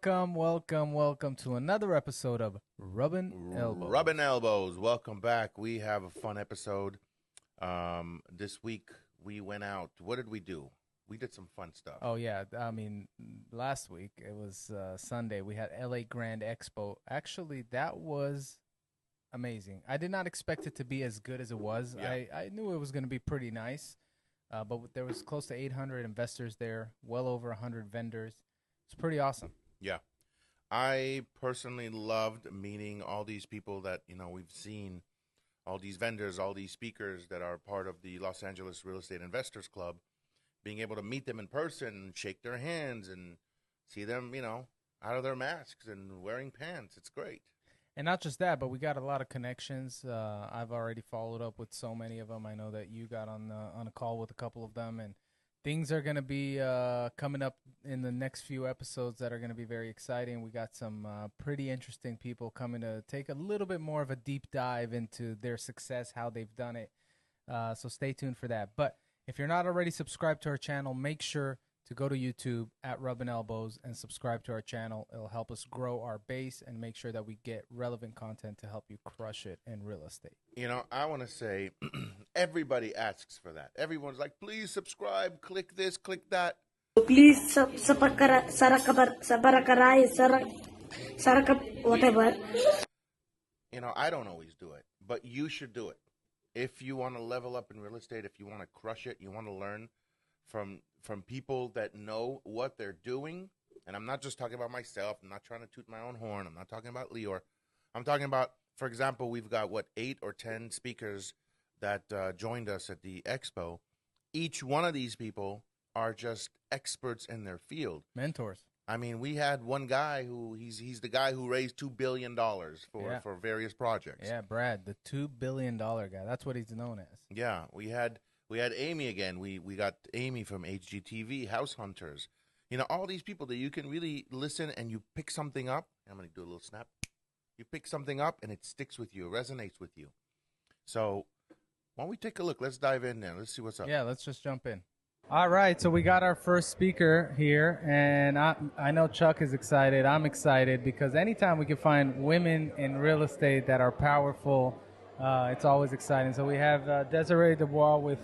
Welcome to another episode of Rubbin' Elbows. Rubbin' Elbows. Welcome back. We have a fun episode. This week we went out. What did we do? We did some fun stuff. Oh, yeah. I mean, last week, it was Sunday. We had LA Grand Expo. Actually, that was amazing. I did not expect it to be as good as it was. Yeah. I knew it was going to be pretty nice, but there was close to 800 investors there, well over 100 vendors. It's pretty awesome. Yeah. I personally loved meeting all these people that, we've seen, all these vendors, all these speakers that are part of the Los Angeles Real Estate Investors Club, being able to meet them in person, shake their hands, and see them, out of their masks and wearing pants. It's great. And not just that, but we got a lot of connections. I've already followed up with so many of them. I know that you got on a call with a couple of them, and things are going to be coming up in the next few episodes that are going to be very exciting. We got some pretty interesting people coming to take a little bit more of a deep dive into their success, how they've done it. So stay tuned for that. But if you're not already subscribed to our channel, make sure to go to YouTube at Rubbin' Elbows and subscribe to our channel. It'll help us grow our base and make sure that we get relevant content to help you crush it in real estate. I want to say everybody asks for that. Everyone's like, please subscribe, click this, click that. Please whatever. I don't always do it, but you should do it. If you want to level up in real estate, if you want to crush it, you want to learn from people that know what they're doing. And I'm not just talking about myself. I'm not trying to toot my own horn. I'm not talking about Leor. I'm talking about, for example, we've got, 8 or 10 speakers that joined us at the expo. Each one of these people are just experts in their field. Mentors. I mean, we had one guy who he's the guy who raised $2 billion for various projects. Yeah, Brad, the $2 billion guy. That's what he's known as. Yeah, we had Amy again. We got Amy from HGTV, House Hunters. All these people that you can really listen and you pick something up. I'm going to do a little snap. You pick something up and it sticks with you, it resonates with you. So why don't we take a look? Let's dive in there. Let's see what's up. Yeah, let's just jump in. All right, so we got our first speaker here, and I know Chuck is excited. I'm excited because anytime we can find women in real estate that are powerful, it's always exciting. So we have Desiree Dubois with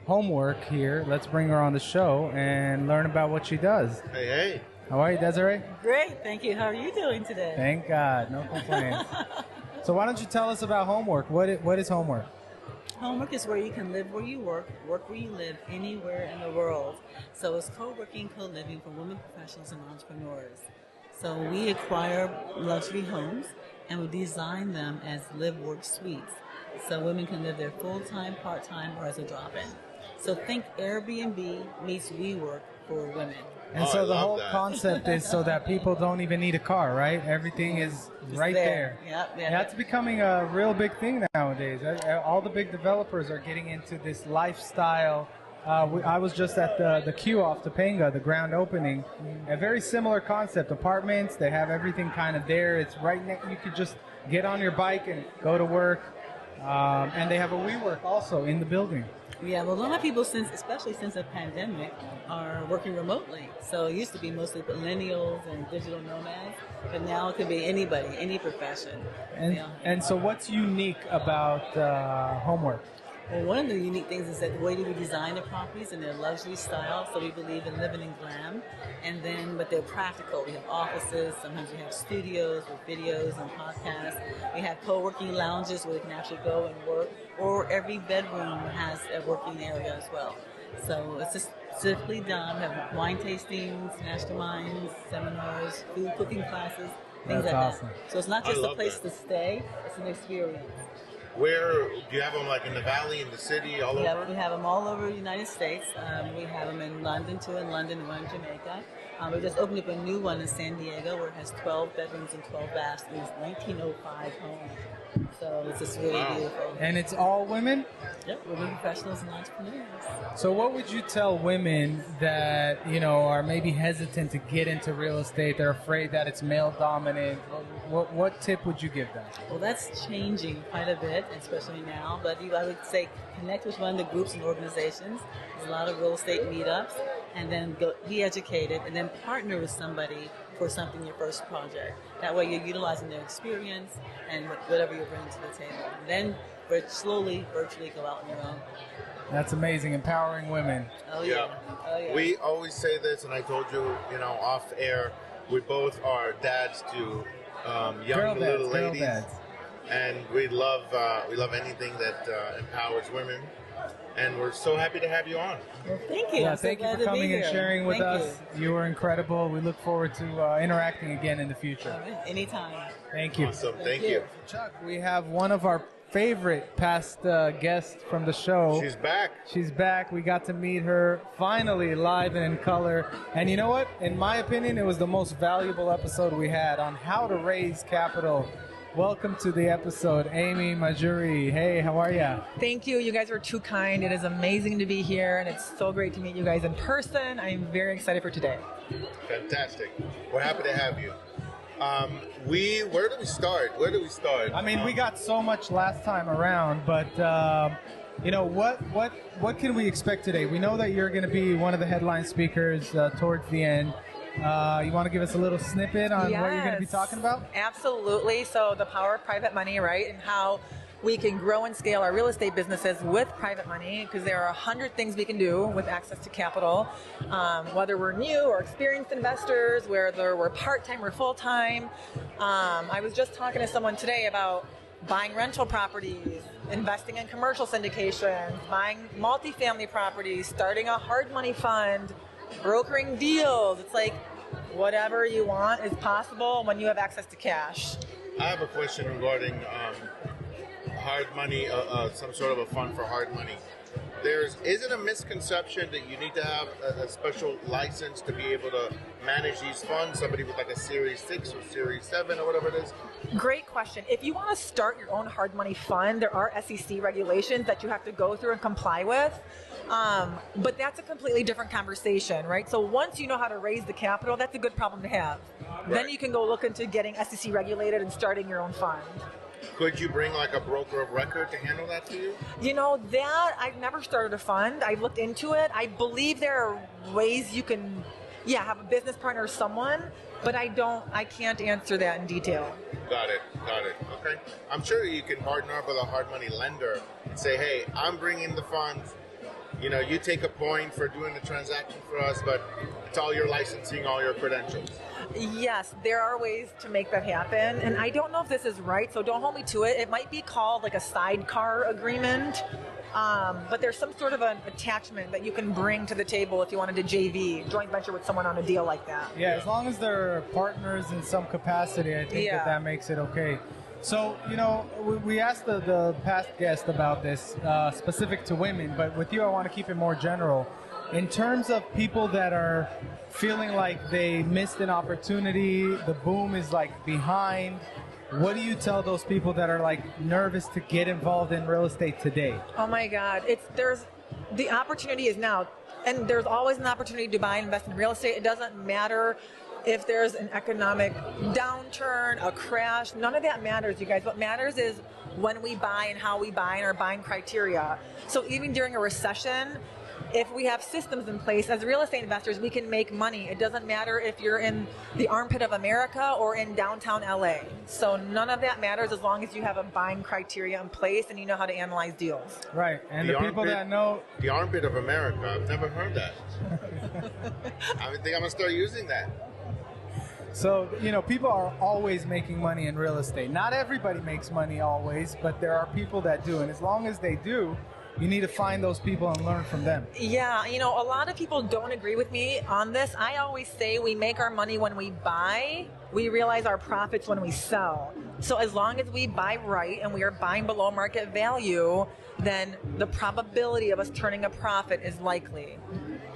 Homework here. Let's bring her on the show and learn about what she does. Hey. How are you, Desiree? Great, thank you. How are you doing today? Thank God, no complaints. So why don't you tell us about Homework? What is Homework? Homework is where you can live where you work where you live, anywhere in the world. So it's co-working, co-living for women professionals and entrepreneurs. So we acquire luxury homes and we design them as live-work suites. So women can live there full-time, part-time, or as a drop-in. So think Airbnb meets WeWork for women. And so the whole concept is so that people don't even need a car, right? Everything is right there. Yep. That's becoming a real big thing nowadays. All the big developers are getting into this lifestyle. I was just at the Q off Topanga, the grand opening. A very similar concept. Apartments, they have everything kind of there. It's right next. You could just get on your bike and go to work. And they have a WeWork also in the building. Yeah, well, a lot of people, especially since the pandemic, are working remotely. So it used to be mostly millennials and digital nomads, but now it could be anybody, any profession. And so what's unique about Homework? Well, one of the unique things is that the way that we design the properties in their luxury style, so we believe in living in glam, but they're practical. We have offices, sometimes we have studios with videos and podcasts. We have co-working lounges where they can actually go and work, or every bedroom has a working area as well. So it's just specifically done. We have wine tastings, masterminds, seminars, food cooking classes, things like awesome. that. So it's not just a place to stay, it's an experience. Where do you have them, like in the valley, in the city, all over? We have them all over the United States. We have them in London, too, in London and one in Jamaica. We just opened up a new one in San Diego where it has 12 bedrooms and 12 baths. It's 1905 home. So it's just really beautiful. And it's all women? Yep, women professionals and entrepreneurs. So what would you tell women that, are maybe hesitant to get into real estate? They're afraid that it's male dominant. What tip would you give them? Well, that's changing quite a bit, especially now. But I would say connect with one of the groups and organizations. There's a lot of real estate meetups. and then be educated, and then partner with somebody for something, your first project. That way you're utilizing their experience and whatever you're bringing to the table. And then slowly, virtually go out on your own. That's amazing, empowering women. Oh yeah. Oh yeah. We always say this, and I told you, off air, we both are dads to young little ladies, and we love anything that empowers women. And we're so happy to have you on. Well, thank you. Yeah, thank you for coming and sharing with us. You were incredible. We look forward to interacting again in the future. Anytime. Thank you. Awesome. Thank you. Chuck, we have one of our favorite past guests from the show. She's back. She's back. We got to meet her finally live and in color. And you know what? In my opinion, it was the most valuable episode we had on how to raise capital. Welcome to the episode, Amy Majuri. Hey, how are you? Thank you. You guys were too kind. It is amazing to be here, and it's so great to meet you guys in person. I'm very excited for today. Fantastic. We're happy to have you. Where do we start? I mean, we got so much last time around, but what can we expect today? We know that you're going to be one of the headline speakers towards the end. You want to give us a little snippet on what you're going to be talking about? Absolutely. So the power of private money, right, and how we can grow and scale our real estate businesses with private money, because there are 100 things we can do with access to capital, whether we're new or experienced investors, whether we're part-time or full-time. I was just talking to someone today about buying rental properties, investing in commercial syndications, buying multifamily properties, starting a hard money fund, brokering deals. It's like whatever you want is possible when you have access to cash. I have a question regarding hard money, some sort of a fund for hard money. Is it a misconception that you need to have a special license to be able to manage these funds? Somebody with like a Series 6 or Series 7 or whatever it is? Great question. If you want to start your own hard money fund, there are SEC regulations that you have to go through and comply with. But that's a completely different conversation, right? So once you know how to raise the capital, that's a good problem to have. Right. Then you can go look into getting SEC regulated and starting your own fund. Could you bring like a broker of record to handle that for you? You know, that I've never started a fund. I've looked into it. I believe there are ways you can, have a business partner or someone, but I can't answer that in detail. Got it. Okay. I'm sure you can partner up with a hard money lender and say, hey, I'm bringing the funds. You take a point for doing the transaction for us, but it's all your licensing, all your credentials. Yes, there are ways to make that happen. And I don't know if this is right, so don't hold me to it. It might be called like a sidecar agreement. But there's some sort of an attachment that you can bring to the table if you wanted to joint venture with someone on a deal like that. Yeah, as long as they're partners in some capacity, I think that makes it okay. So, we asked the past guest about this, specific to women, but with you, I want to keep it more general. In terms of people that are feeling like they missed an opportunity, the boom is like behind, what do you tell those people that are like nervous to get involved in real estate today? Oh my God, the opportunity is now, and there's always an opportunity to buy and invest in real estate. It doesn't matter if there's an economic downturn, a crash, none of that matters, you guys. What matters is when we buy and how we buy and our buying criteria. So even during a recession, if we have systems in place as real estate investors, we can make money. It doesn't matter if you're in the armpit of America or in downtown LA. So none of that matters as long as you have a buying criteria in place and you know how to analyze deals. Right. And the people that know the armpit of America, I've never heard that. I think I'm gonna start using that. So, people are always making money in real estate. Not everybody makes money always, but there are people that do. And as long as they do, you need to find those people and learn from them. Yeah, a lot of people don't agree with me on this. I always say we make our money when we buy. We realize our profits when we sell. So as long as we buy right and we are buying below market value, then the probability of us turning a profit is likely.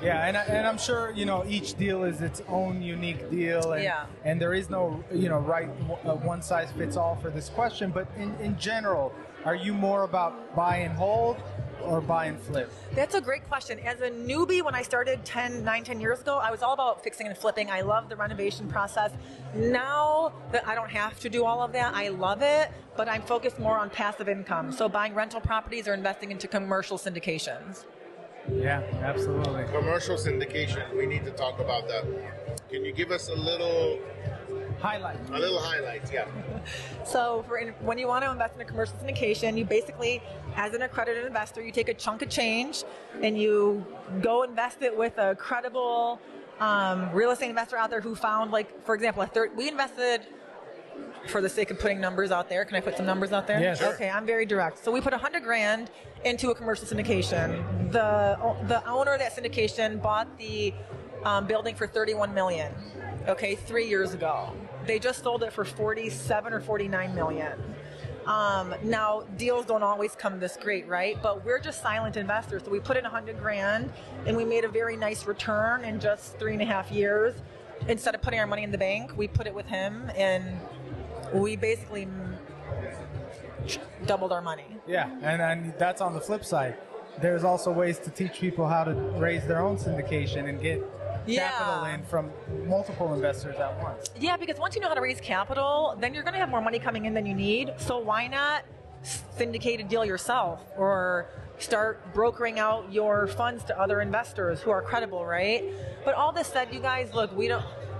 Yeah, and I'm sure, each deal is its own unique deal. And, and there is no, right one size fits all for this question. But in general, are you more about buy and hold or buy and flip? That's a great question. As a newbie, when I started 10 years ago, I was all about fixing and flipping. I love the renovation process. Now that I don't have to do all of that, I love it, but I'm focused more on passive income. So buying rental properties or investing into commercial syndications. Yeah, absolutely. Commercial syndication, we need to talk about that more. Can you give us a little Highlight. highlights? Yeah. So when you want to invest in a commercial syndication, you basically, as an accredited investor, you take a chunk of change and you go invest it with a credible real estate investor out there who found, like, for example, we invested, for the sake of putting numbers out there. Can I put some numbers out there? Yes. Sure. Okay, I'm very direct. So we put $100,000 into a commercial syndication. The owner of that syndication bought the building for $31 million. Okay, 3 years ago. They just sold it for $47 or $49 million. Now, deals don't always come this great, right? But we're just silent investors. So we put in $100,000 and we made a very nice return in just 3.5 years. Instead of putting our money in the bank, we put it with him, and we basically doubled our money. Yeah, and that's on the flip side. There's also ways to teach people how to raise their own syndication and get capital in from multiple investors at once. Yeah, because once you know how to raise capital, then you're going to have more money coming in than you need. So why not syndicate a deal yourself or start brokering out your funds to other investors who are credible, right? But all this said, you guys, look,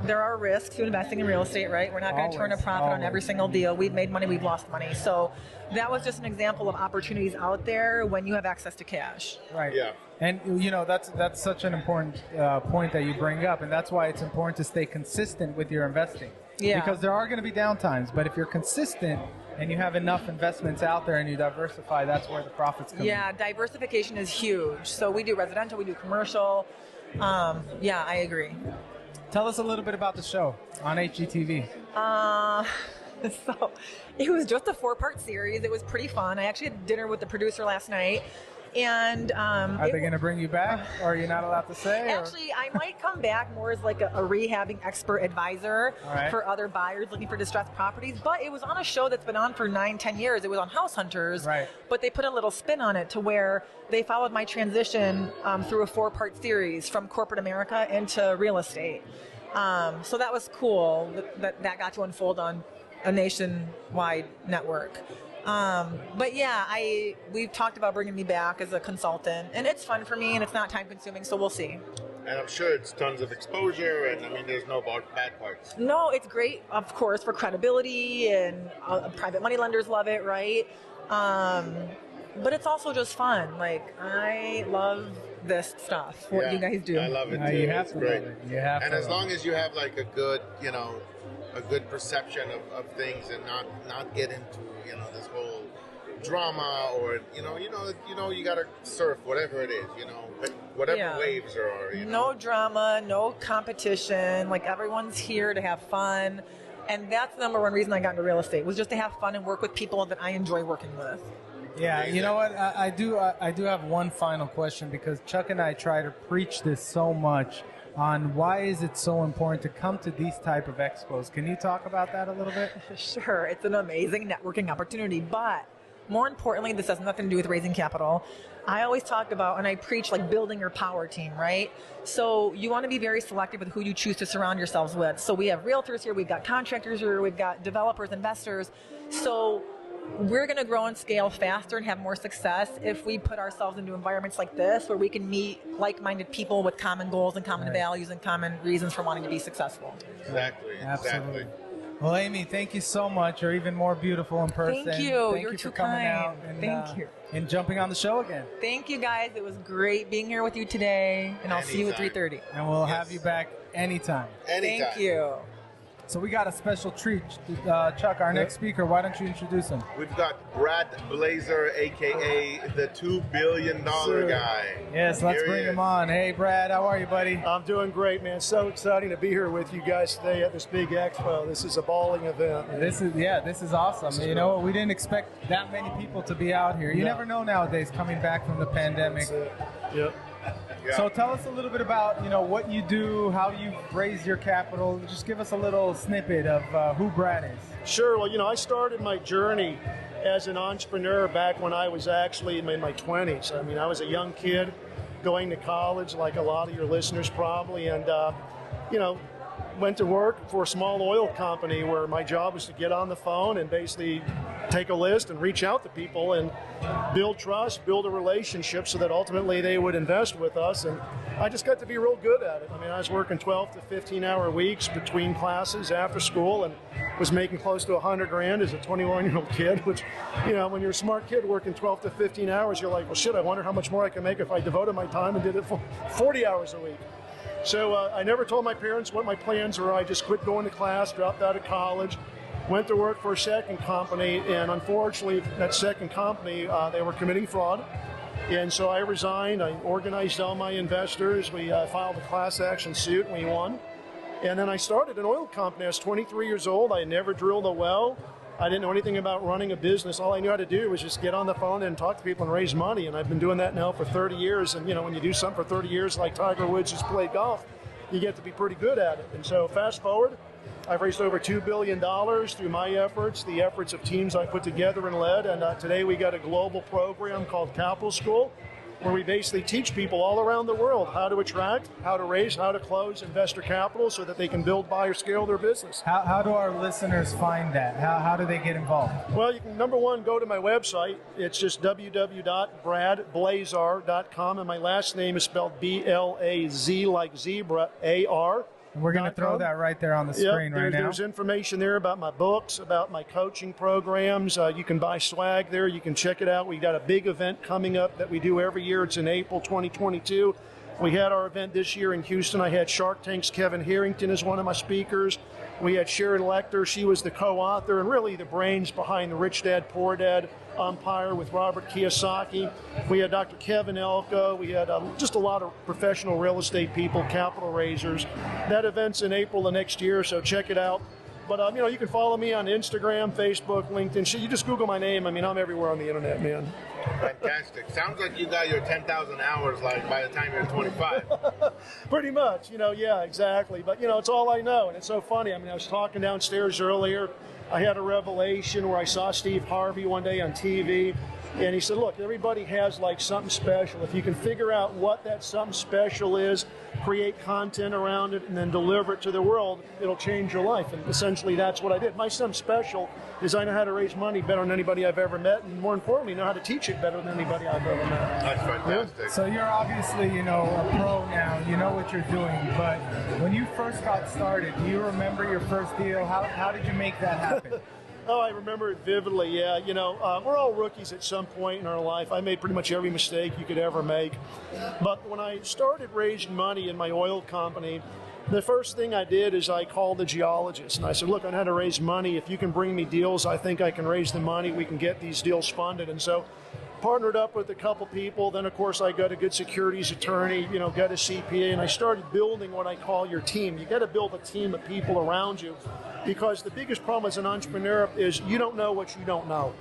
there are risks to investing in real estate, right? We're not going to turn a profit on every single deal. We've made money, we've lost money. So that was just an example of opportunities out there when you have access to cash. Right. Yeah. And, that's such an important point that you bring up, and that's why it's important to stay consistent with your investing. Yeah. Because there are going to be downtimes, but if you're consistent and you have enough investments out there and you diversify, that's where the profits come in. Yeah, diversification is huge. So we do residential, we do commercial. Yeah, I agree. Tell us a little bit about the show on HGTV. So it was just a 4-part series. It was pretty fun. I actually had dinner with the producer last night. And are they going to bring you back, or are you not allowed to say? Actually, I might come back more as like a rehabbing expert advisor for other buyers looking for distressed properties. But it was on a show that's been on for 9-10 years. It was on House Hunters, right? But they put a little spin on it to where they followed my transition through a 4-part series from corporate America into real estate. So that was cool that got to unfold on a nationwide network. But yeah, we've talked about bringing me back as a consultant, and it's fun for me and it's not time consuming, so we'll see. And I'm sure it's tons of exposure, and I mean, there's no bad parts. No, it's great, of course, for credibility, and private money lenders love it, right? But it's also just fun. Like, I love this stuff, what you guys do. I love it too. You have it's to great. love it. You have and to as long as you have like a good, a good perception of things, and not get into this whole drama, or you gotta surf whatever it is, whatever waves there are. No drama, no competition. Like, everyone's here to have fun, and that's the number one reason I got into real estate, was just to have fun and work with people that I enjoy working with. Yeah, you know what? I do have one final question, because Chuck and I try to preach this so much on why is it so important to come to these type of expos. Can you talk about that a little bit? Sure. It's an amazing networking opportunity, but more importantly, this has nothing to do with raising capital. I always talk about, and I preach, like, building your power team, right? So you want to be very selective with who you choose to surround yourselves with. So we have realtors here, we've got contractors here, we've got developers, investors. So we're going to grow and scale faster and have more success if we put ourselves into environments like this, where we can meet like-minded people with common goals and common values and common reasons for wanting to be successful. Exactly. Absolutely. Well, Amy, thank you so much. You're even more beautiful in person. Thank you. Thank You're you too for coming kind. out and, Thank you. And jumping on the show again. Thank you, guys. It was great being here with you today, and I'll see you at 3:30. And we'll have you back anytime. Thank you. So we got a special treat. Chuck, our next speaker, why don't you introduce him? We've got Brad Blazer, a.k.a. the $2 billion guy. Yes, let's bring him on. Hey, Brad, how are you, buddy? I'm doing great, man. So exciting to be here with you guys today at this big expo. This is a balling event. Man. This is awesome. You know, we didn't expect that many people to be out here. You never know nowadays, coming back from the pandemic. Yep. Yeah. So tell us a little bit about, what you do, how you raise your capital. Just give us a little snippet of who Brad is. Sure. Well, I started my journey as an entrepreneur back when I was actually in my 20s. I mean, I was a young kid going to college, like a lot of your listeners probably, and, went to work for a small oil company where my job was to get on the phone and basically take a list and reach out to people and build trust, build a relationship so that ultimately they would invest with us. And I just got to be real good at it. I mean, I was working 12 to 15-hour weeks between classes after school and was making close to $100,000 as a 21-year-old kid, which, you know, when you're a smart kid working 12 to 15 hours, you're like, well, shit, I wonder how much more I can make if I devoted my time and did it for 40 hours a week. So I never told my parents what my plans were. I just quit going to class, dropped out of college, went to work for a second company, and unfortunately, that second company, they were committing fraud. And so I resigned. I organized all my investors. We filed a class action suit, and we won. And then I started an oil company. I was 23 years old. I never drilled a well. I didn't know anything about running a business. All I knew how to do was just get on the phone and talk to people and raise money. And I've been doing that now for 30 years. And, you know, when you do something for 30 years like Tiger Woods has played golf, you get to be pretty good at it. And so fast forward, I've raised over $2 billion through my efforts, the efforts of teams I put together and led. And today we got a global program called Capital School, where we basically teach people all around the world how to attract, how to raise, how to close investor capital so that they can build, buy, or scale their business. How do our listeners find that? How do they get involved? Well, you can, number one, go to my website. It's just www.bradblazar.com, and my last name is spelled B-L-A-Z like zebra, A-R. And we're going to throw that right there on the screen right now. There's information there about my books, about my coaching programs. You can buy swag there. You can check it out. We got a big event coming up that we do every year. It's in April 2022. We had our event this year in Houston. I had Shark Tank's Kevin Harrington as one of my speakers. We had Sharon Lecter. She was the co-author and really the brains behind the Rich Dad, Poor Dad Empire with Robert Kiyosaki. We had Dr. Kevin Elko. We had just a lot of professional real estate people, capital raisers. That event's in April of next year, so check it out. But, you know, you can follow me on Instagram, Facebook, LinkedIn. You just Google my name. I mean, I'm everywhere on the internet, man. Fantastic. Sounds like you got your 10,000 hours like by the time you're 25. Pretty much, you know, yeah, exactly. But, you know, it's all I know. And it's so funny. I mean, I was talking downstairs earlier. I had a revelation where I saw Steve Harvey one day on TV. And he said, look, everybody has like something special. If you can figure out what that something special is, create content around it, and then deliver it to the world, it'll change your life. And essentially that's what I did. My something special is I know how to raise money better than anybody I've ever met, and more importantly, know how to teach it better than anybody I've ever met. That's fantastic. So you're obviously, you know, a pro now. You know what you're doing. But when you first got started, do you remember your first deal? How did you make that happen? Oh, I remember it vividly, yeah. You know, we're all rookies at some point in our life. I made pretty much every mistake you could ever make. But when I started raising money in my oil company, the first thing I did is I called the geologist. And I said, look, I know how to raise money. If you can bring me deals, I think I can raise the money. We can get these deals funded. And so partnered up with a couple people. Then, of course, I got a good securities attorney, you know, got a CPA, and I started building what I call your team. You got to build a team of people around you, because the biggest problem as an entrepreneur is you don't know what you don't know.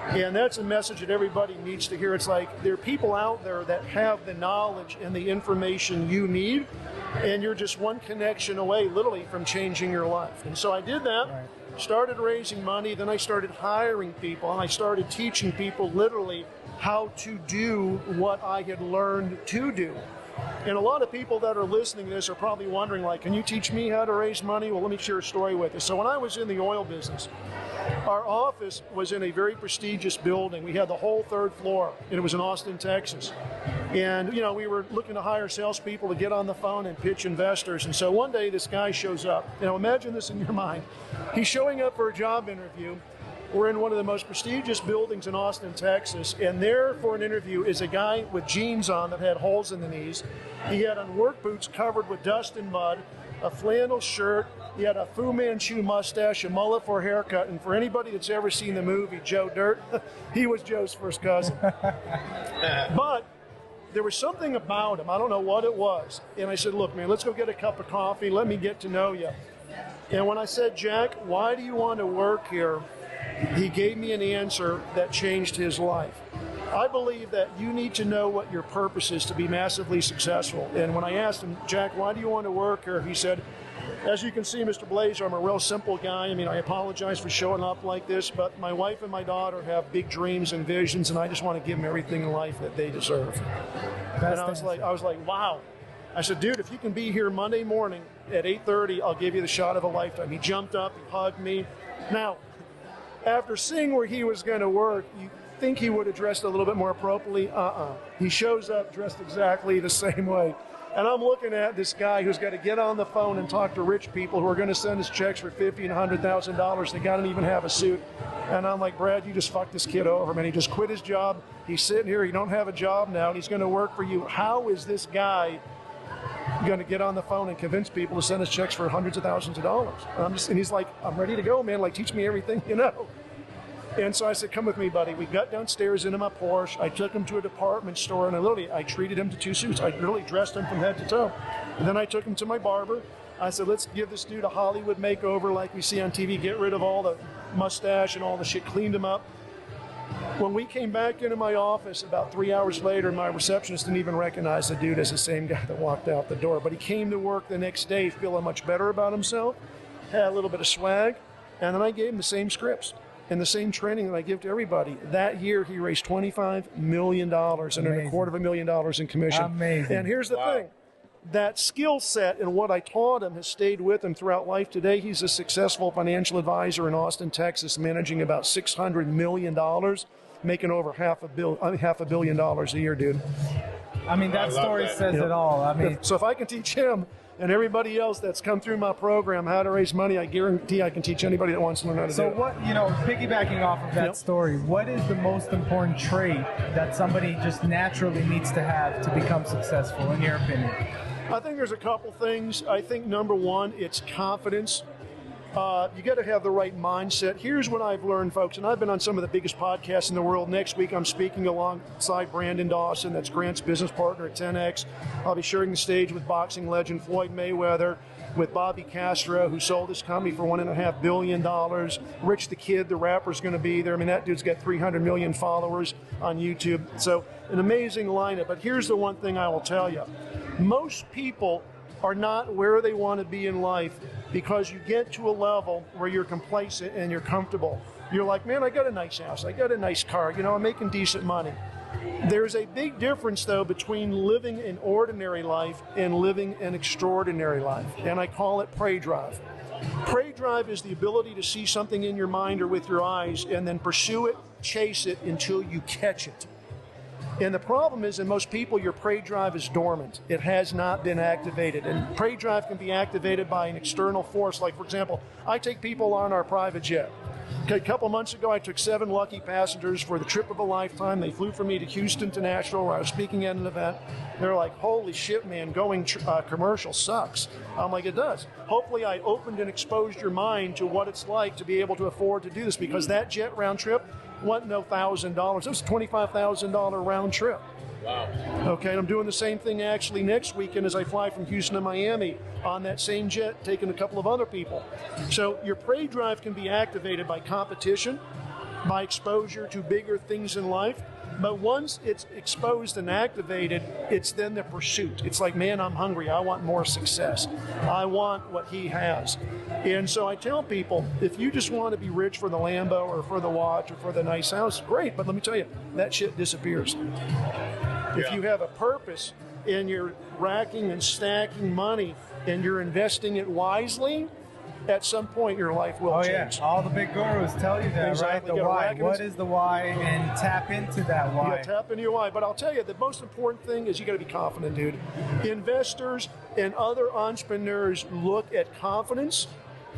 And that's a message that everybody needs to hear. It's like there are people out there that have the knowledge and the information you need, and you're just one connection away, literally, from changing your life. And so I did that. Right. Started raising money, then I started hiring people, and I started teaching people literally how to do what I had learned to do. And a lot of people that are listening to this are probably wondering, like, can you teach me how to raise money? Well, let me share a story with you. So when I was in the oil business, our office was in a very prestigious building. We had the whole third floor, and it was in Austin, Texas. And, you know, we were looking to hire salespeople to get on the phone and pitch investors. And so one day this guy shows up. You know, imagine this in your mind. He's showing up for a job interview. We're in one of the most prestigious buildings in Austin, Texas, and there for an interview is a guy with jeans on that had holes in the knees. He had on work boots covered with dust and mud, a flannel shirt. He had a Fu Manchu mustache, a mullet for a haircut, and for anybody that's ever seen the movie Joe Dirt, he was Joe's first cousin. But there was something about him. I don't know what it was. And I said, look, man, let's go get a cup of coffee. Let me get to know you. And when I said, Jack, why do you want to work here? He gave me an answer that changed his life. I believe that you need to know what your purpose is to be massively successful. And when I asked him, Jack, why do you want to work here? He said, as you can see, Mr. Blazer, I'm a real simple guy. I mean, I apologize for showing up like this, but my wife and my daughter have big dreams and visions, and I just want to give them everything in life that they deserve. And I was like, wow. I said, dude, if you can be here Monday morning at 8:30, I'll give you the shot of a lifetime. He jumped up, he hugged me. Now, after seeing where he was going to work, you think he would have dressed a little bit more appropriately. He shows up dressed exactly the same way. And I'm looking at this guy who's got to get on the phone and talk to rich people who are going to send us checks for $50,000 and $100,000. The guy didn't even have a suit. And I'm like, Brad, you just fucked this kid over, man. He just quit his job. He's sitting here. He don't have a job now, and he's going to work for you. How is this guy going to get on the phone and convince people to send us checks for hundreds of thousands of dollars? And he's like, I'm ready to go, man. Like, teach me everything you know. And so I said, come with me, buddy. We got downstairs into my Porsche. I took him to a department store, and I treated him to 2 suits. I literally dressed him from head to toe. And then I took him to my barber. I said, let's give this dude a Hollywood makeover like we see on TV. Get rid of all the mustache and all the shit. Cleaned him up. When we came back into my office about 3 hours later, my receptionist didn't even recognize the dude as the same guy that walked out the door. But he came to work the next day feeling much better about himself, had a little bit of swag, and then I gave him the same scripts and the same training that I give to everybody. That year, he raised $25 million and $250,000 in commission. Amazing. And here's the thing. That skill set and what I taught him has stayed with him throughout life. Today, he's a successful financial advisor in Austin, Texas, managing about $600 million, making over $500 million a year, dude. I mean, that story says it all. I mean, so if I can teach him and everybody else that's come through my program how to raise money, I guarantee I can teach anybody that wants to learn how to do it. So what, piggybacking off of that story, what is the most important trait that somebody just naturally needs to have to become successful, in your opinion? I think there's a couple things. I think number one, it's confidence. You got to have the right mindset. Here's what I've learned, folks, and I've been on some of the biggest podcasts in the world. Next week, I'm speaking alongside Brandon Dawson, that's Grant's business partner at 10X. I'll be sharing the stage with boxing legend Floyd Mayweather, with Bobby Castro, who sold his company for $1.5 billion. Rich the Kid, the rapper's going to be there. I mean, that dude's got 300 million followers on YouTube. So an amazing lineup. But here's the one thing I will tell you. Most people are not where they want to be in life because you get to a level where you're complacent and you're comfortable. You're like, man, I got a nice house, I got a nice car, I'm making decent money. There's a big difference, though, between living an ordinary life and living an extraordinary life, and I call it prey drive. Prey drive is the ability to see something in your mind or with your eyes and then pursue it, chase it until you catch it. And the problem is, in most people, your prey drive is dormant. It has not been activated. And prey drive can be activated by an external force. Like, for example, I take people on our private jet. Okay, a couple months ago, I took 7 lucky passengers for the trip of a lifetime. They flew from me to Houston to Nashville, where I was speaking at an event. They're like, holy shit, man, going commercial sucks. I'm like, it does. Hopefully I opened and exposed your mind to what it's like to be able to afford to do this, because that jet round trip wasn't no $1,000. It was a $25,000 round trip. Wow. Okay, and I'm doing the same thing actually next weekend as I fly from Houston to Miami on that same jet, taking a couple of other people. So your prey drive can be activated by competition, by exposure to bigger things in life. But once it's exposed and activated, it's then the pursuit. It's like, man, I'm hungry. I want more success. I want what he has. And so I tell people, if you just want to be rich for the Lambo or for the watch or for the nice house, great. But let me tell you, that shit disappears. If you have a purpose and you're racking and stacking money and you're investing it wisely, at some point your life will change. Yeah. All the big gurus tell you that, exactly. Right? The why. What is the why? And tap into that why. Yeah, tap into your why. But I'll tell you, the most important thing is you got to be confident, dude. Investors and other entrepreneurs look at confidence.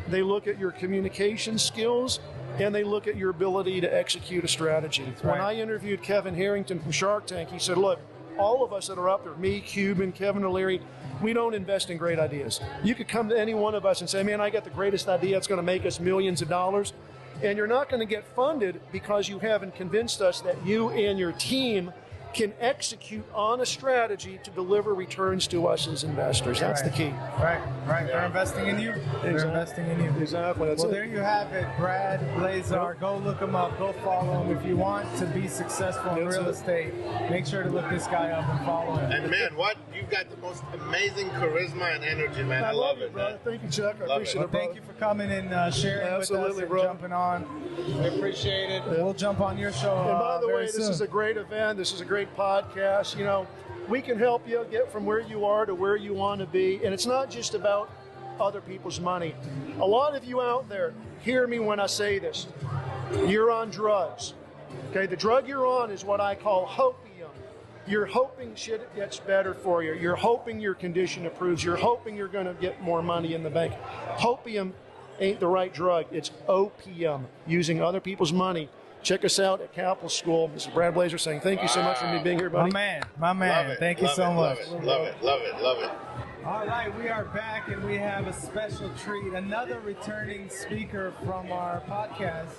They look at your communication skills, and they look at your ability to execute a strategy. Right. When I interviewed Kevin Harrington from Shark Tank, he said, look, all of us that are up there, me, Cuban, Kevin O'Leary, we don't invest in great ideas. You could come to any one of us and say, man, I got the greatest idea. It's going to make us millions of dollars. And you're not going to get funded because you haven't convinced us that you and your team can execute on a strategy to deliver returns to us as investors. That's the key. Right. They're investing in you. They're investing in you. Exactly. That's there you have it. Brad Blazar. Go look him up. Go follow him. If you want to be successful in real estate, make sure to look this guy up and follow him. And man, you've got the most amazing charisma and energy, man. I love it, brother. Man. Thank you, Chuck. I appreciate it, brother. Thank you for coming and sharing with us and jumping on. We appreciate it. Yeah. We'll jump on your show. And by the way, this is a great event. This is a great podcast. We can help you get from where you are to where you want to be. And it's not just about other people's money. A lot of you out there, hear me when I say this. you're on drugs. Okay, the drug you're on is what I call hopium. You're hoping shit gets better for you. You're hoping your condition improves. You're hoping you're going to get more money in the bank. Hopium ain't the right drug. It's opium, using other people's money. Check us out at Capital School. This is Brad Blazer saying thank you so much for me being here, buddy. My man. Thank you so much. Love it. All right, we are back and we have a special treat. Another returning speaker from our podcast.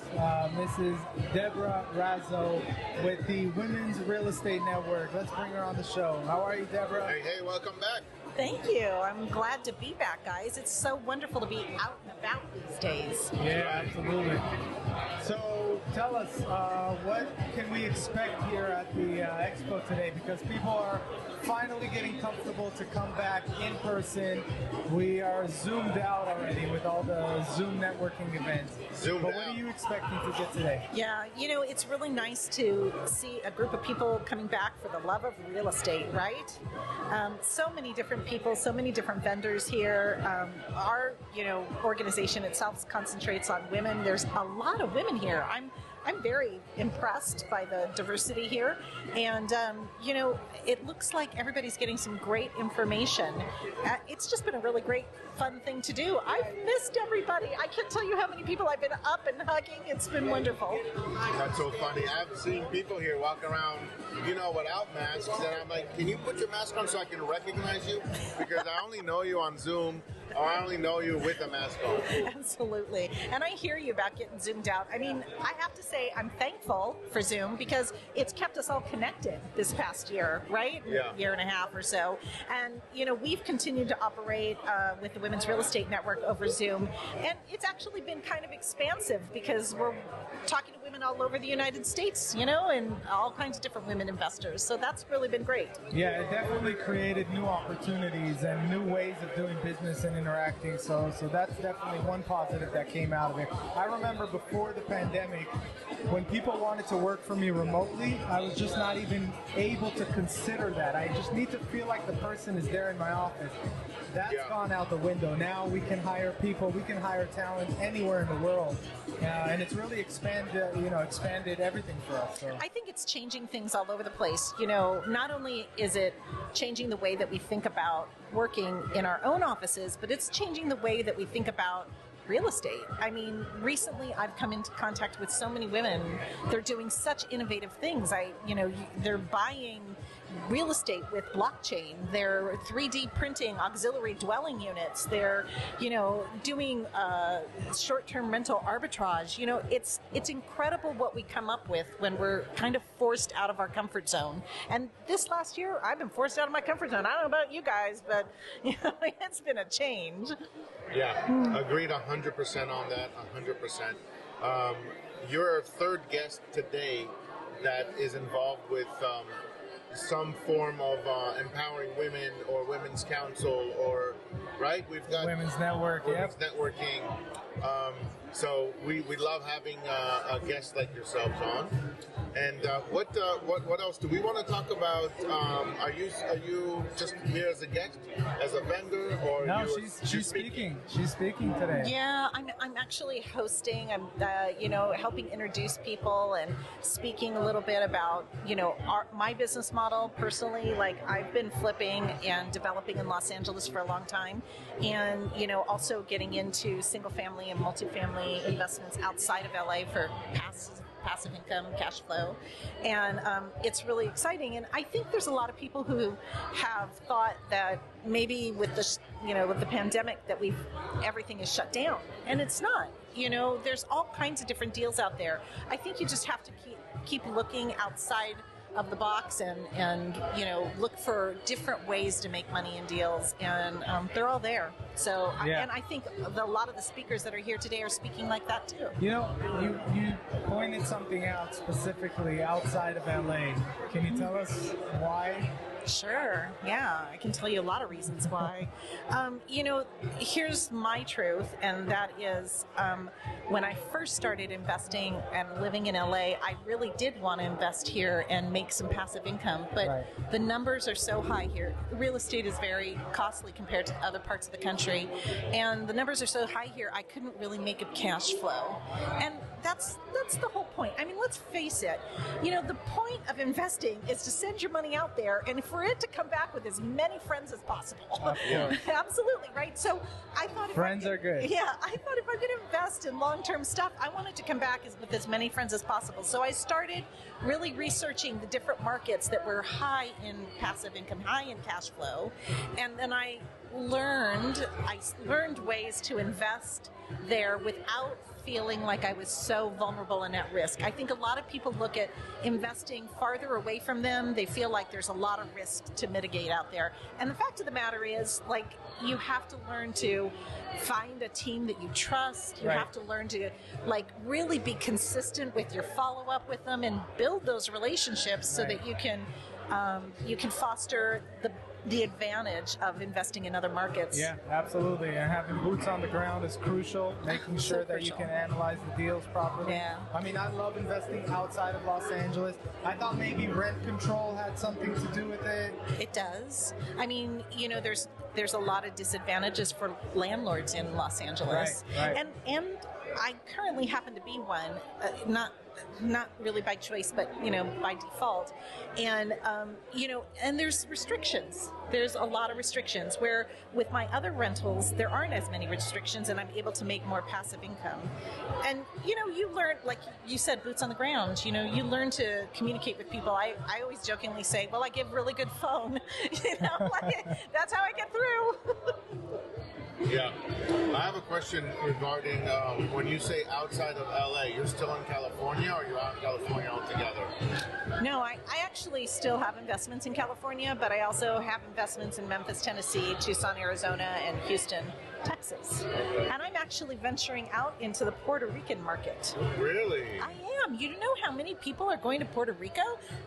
This is Deborah Razzo with the Women's Real Estate Network. Let's bring her on the show. How are you, Deborah? Hey, welcome back. Thank you. I'm glad to be back, guys. It's so wonderful to be out and about these days. Yeah, absolutely. So tell us, what can we expect here at the expo today? Because people are finally getting comfortable to come back in person. We are zoomed out already with all the Zoom networking events. But what are you expecting to get today? Yeah, it's really nice to see a group of people coming back for the love of real estate, right? So many different people, so many different vendors here. Our, organization itself concentrates on women. There's a lot of women here. I'm very impressed by the diversity here, and it looks like everybody's getting some great information. It's just been a really great, fun thing to do. I've missed everybody. I can't tell you how many people I've been up and hugging. It's been wonderful. That's so funny. I've seen people here walk around, without masks, and I'm like, can you put your mask on so I can recognize you? Because I only know you on Zoom, or I only know you with a mask on. Absolutely. And I hear you about getting zoomed out. I mean, I have to say I'm thankful for Zoom because it's kept us all connected this past year, right? Yeah. Year and a half or so. And, we've continued to operate with the Women's Real Estate Network over Zoom. And it's actually been kind of expansive because we're talking to women all over the United States, and all kinds of different women investors. So that's really been great. Yeah, it definitely created new opportunities and new ways of doing business and interacting. So that's definitely one positive that came out of it. I remember before the pandemic, when people wanted to work for me remotely, I was just not even able to consider that. I just need to feel like the person is there in my office. That's gone out the window. Now we can hire people, we can hire talent anywhere in the world. And it's really expanded everything for us. So. I think it's changing things all over the place. Not only is it changing the way that we think about working in our own offices, but it's changing the way that we think about real estate. I mean, recently I've come into contact with so many women. They're doing such innovative things. They're buying real estate with blockchain. They're 3D printing auxiliary dwelling units. They're, doing short-term rental arbitrage. It's incredible what we come up with when we're kind of forced out of our comfort zone. And this last year, I've been forced out of my comfort zone. I don't know about you guys, but it's been a change. Yeah, agreed 100% on that, 100%. You're our third guest today that is involved with some form of empowering women or women's council or, right? We've got Women's Network, women's networking. So we love having a guest like yourselves on. And what else do we want to talk about? Are you just here as a guest, as a vendor, or no? She's speaking. She's speaking today. Yeah, I'm actually hosting. I'm helping introduce people and speaking a little bit about my business model personally. Like I've been flipping and developing in Los Angeles for a long time, and also getting into single family and multifamily investments outside of LA for passive income, cash flow, and it's really exciting. And I think there's a lot of people who have thought that maybe with the with the pandemic that everything is shut down, and it's not. There's all kinds of different deals out there. I think you just have to keep looking outside of the box and look for different ways to make money in deals, and they're all there. So and I think a lot of the speakers that are here today are speaking like that too. You pointed something out specifically outside of LA. Can you tell us why? Sure. Yeah, I can tell you a lot of reasons why. Here's my truth, and that is when I first started investing and living in LA, I really did want to invest here and make make some passive income. But Right. the numbers are so high here. Real estate is very costly compared to other parts of the country. And the numbers are so high here, I couldn't really make a cash flow. And that's the whole point. I mean, let's face it. The point of investing is to send your money out there and for it to come back with as many friends as possible. Yeah. Absolutely, right? So I thought Friends are good. Yeah, I thought if I'm going to invest in long-term stuff, I wanted to come back with as many friends as possible. So I started really researching the different markets that were high in passive income, high in cash flow, and then I learned ways to invest there without feeling like I was so vulnerable and at risk. I think a lot of people look at investing farther away from them. They feel like there's a lot of risk to mitigate out there. And the fact of the matter is, you have to learn to find a team that you trust. You Right. have to learn to, really be consistent with your follow-up with them and build those relationships so Right. that you can foster the advantage of investing in other markets. Yeah, absolutely. And having boots on the ground is crucial, making So sure that you crucial. can analyze the deals properly. Yeah. I mean, I love investing outside of Los Angeles. I thought maybe rent control had something to do with it. It does. I mean, there's a lot of disadvantages for landlords in Los Angeles, Right. and I currently happen to be one, not really by choice, but by default, and and there's restrictions. There's a lot of restrictions. Where with my other rentals, there aren't as many restrictions, and I'm able to make more passive income. And you learn, like you said, boots on the ground. You learn to communicate with people. I always jokingly say, well, I give really good phone. That's how I get through. Yeah. I have a question regarding when you say outside of LA, you're still in California or you're out in California altogether? No, I actually still have investments in California, but I also have investments in Memphis, Tennessee, Tucson, Arizona, and Houston, Texas. And I'm actually venturing out into the Puerto Rican market. Really? I am. You know how many people are going to Puerto Rico?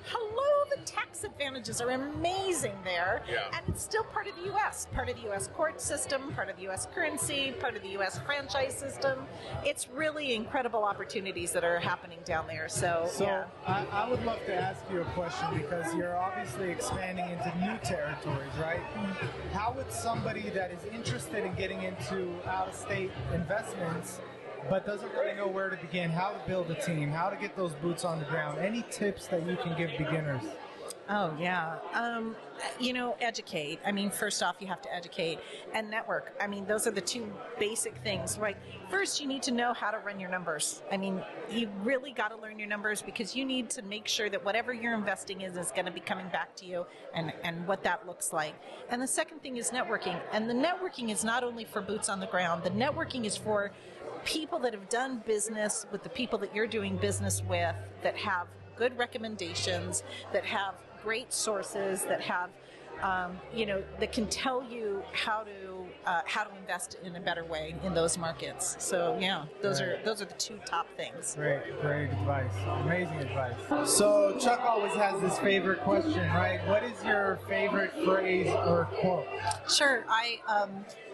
Hello, the tax advantages are amazing there. Yeah. And it's still part of the U.S., part of the U.S. court system, part of the U.S. currency, part of the U.S. franchise system. It's really incredible opportunities that are happening down there. So yeah. I would love to ask you a question because you're obviously expanding into new territories, right? How would somebody that is interested in getting into out-of-state investments but doesn't really know where to begin, how to build a team, how to get those boots on the ground, any tips that you can give beginners? Oh, yeah. Educate. I mean, first off, you have to educate and network. I mean, those are the two basic things, right? First, you need to know how to run your numbers. I mean, you really got to learn your numbers because you need to make sure that whatever you're investing in is going to be coming back to you and what that looks like. And the second thing is networking. And the networking is not only for boots on the ground. The networking is for people that have done business with the people that you're doing business with, that have good recommendations, that have great sources, that have, that can tell you how to invest in a better way in those markets. So yeah, those are the two top things. Great advice. Amazing advice. So Chuck always has this favorite question, right? What is your favorite phrase or quote? Sure. I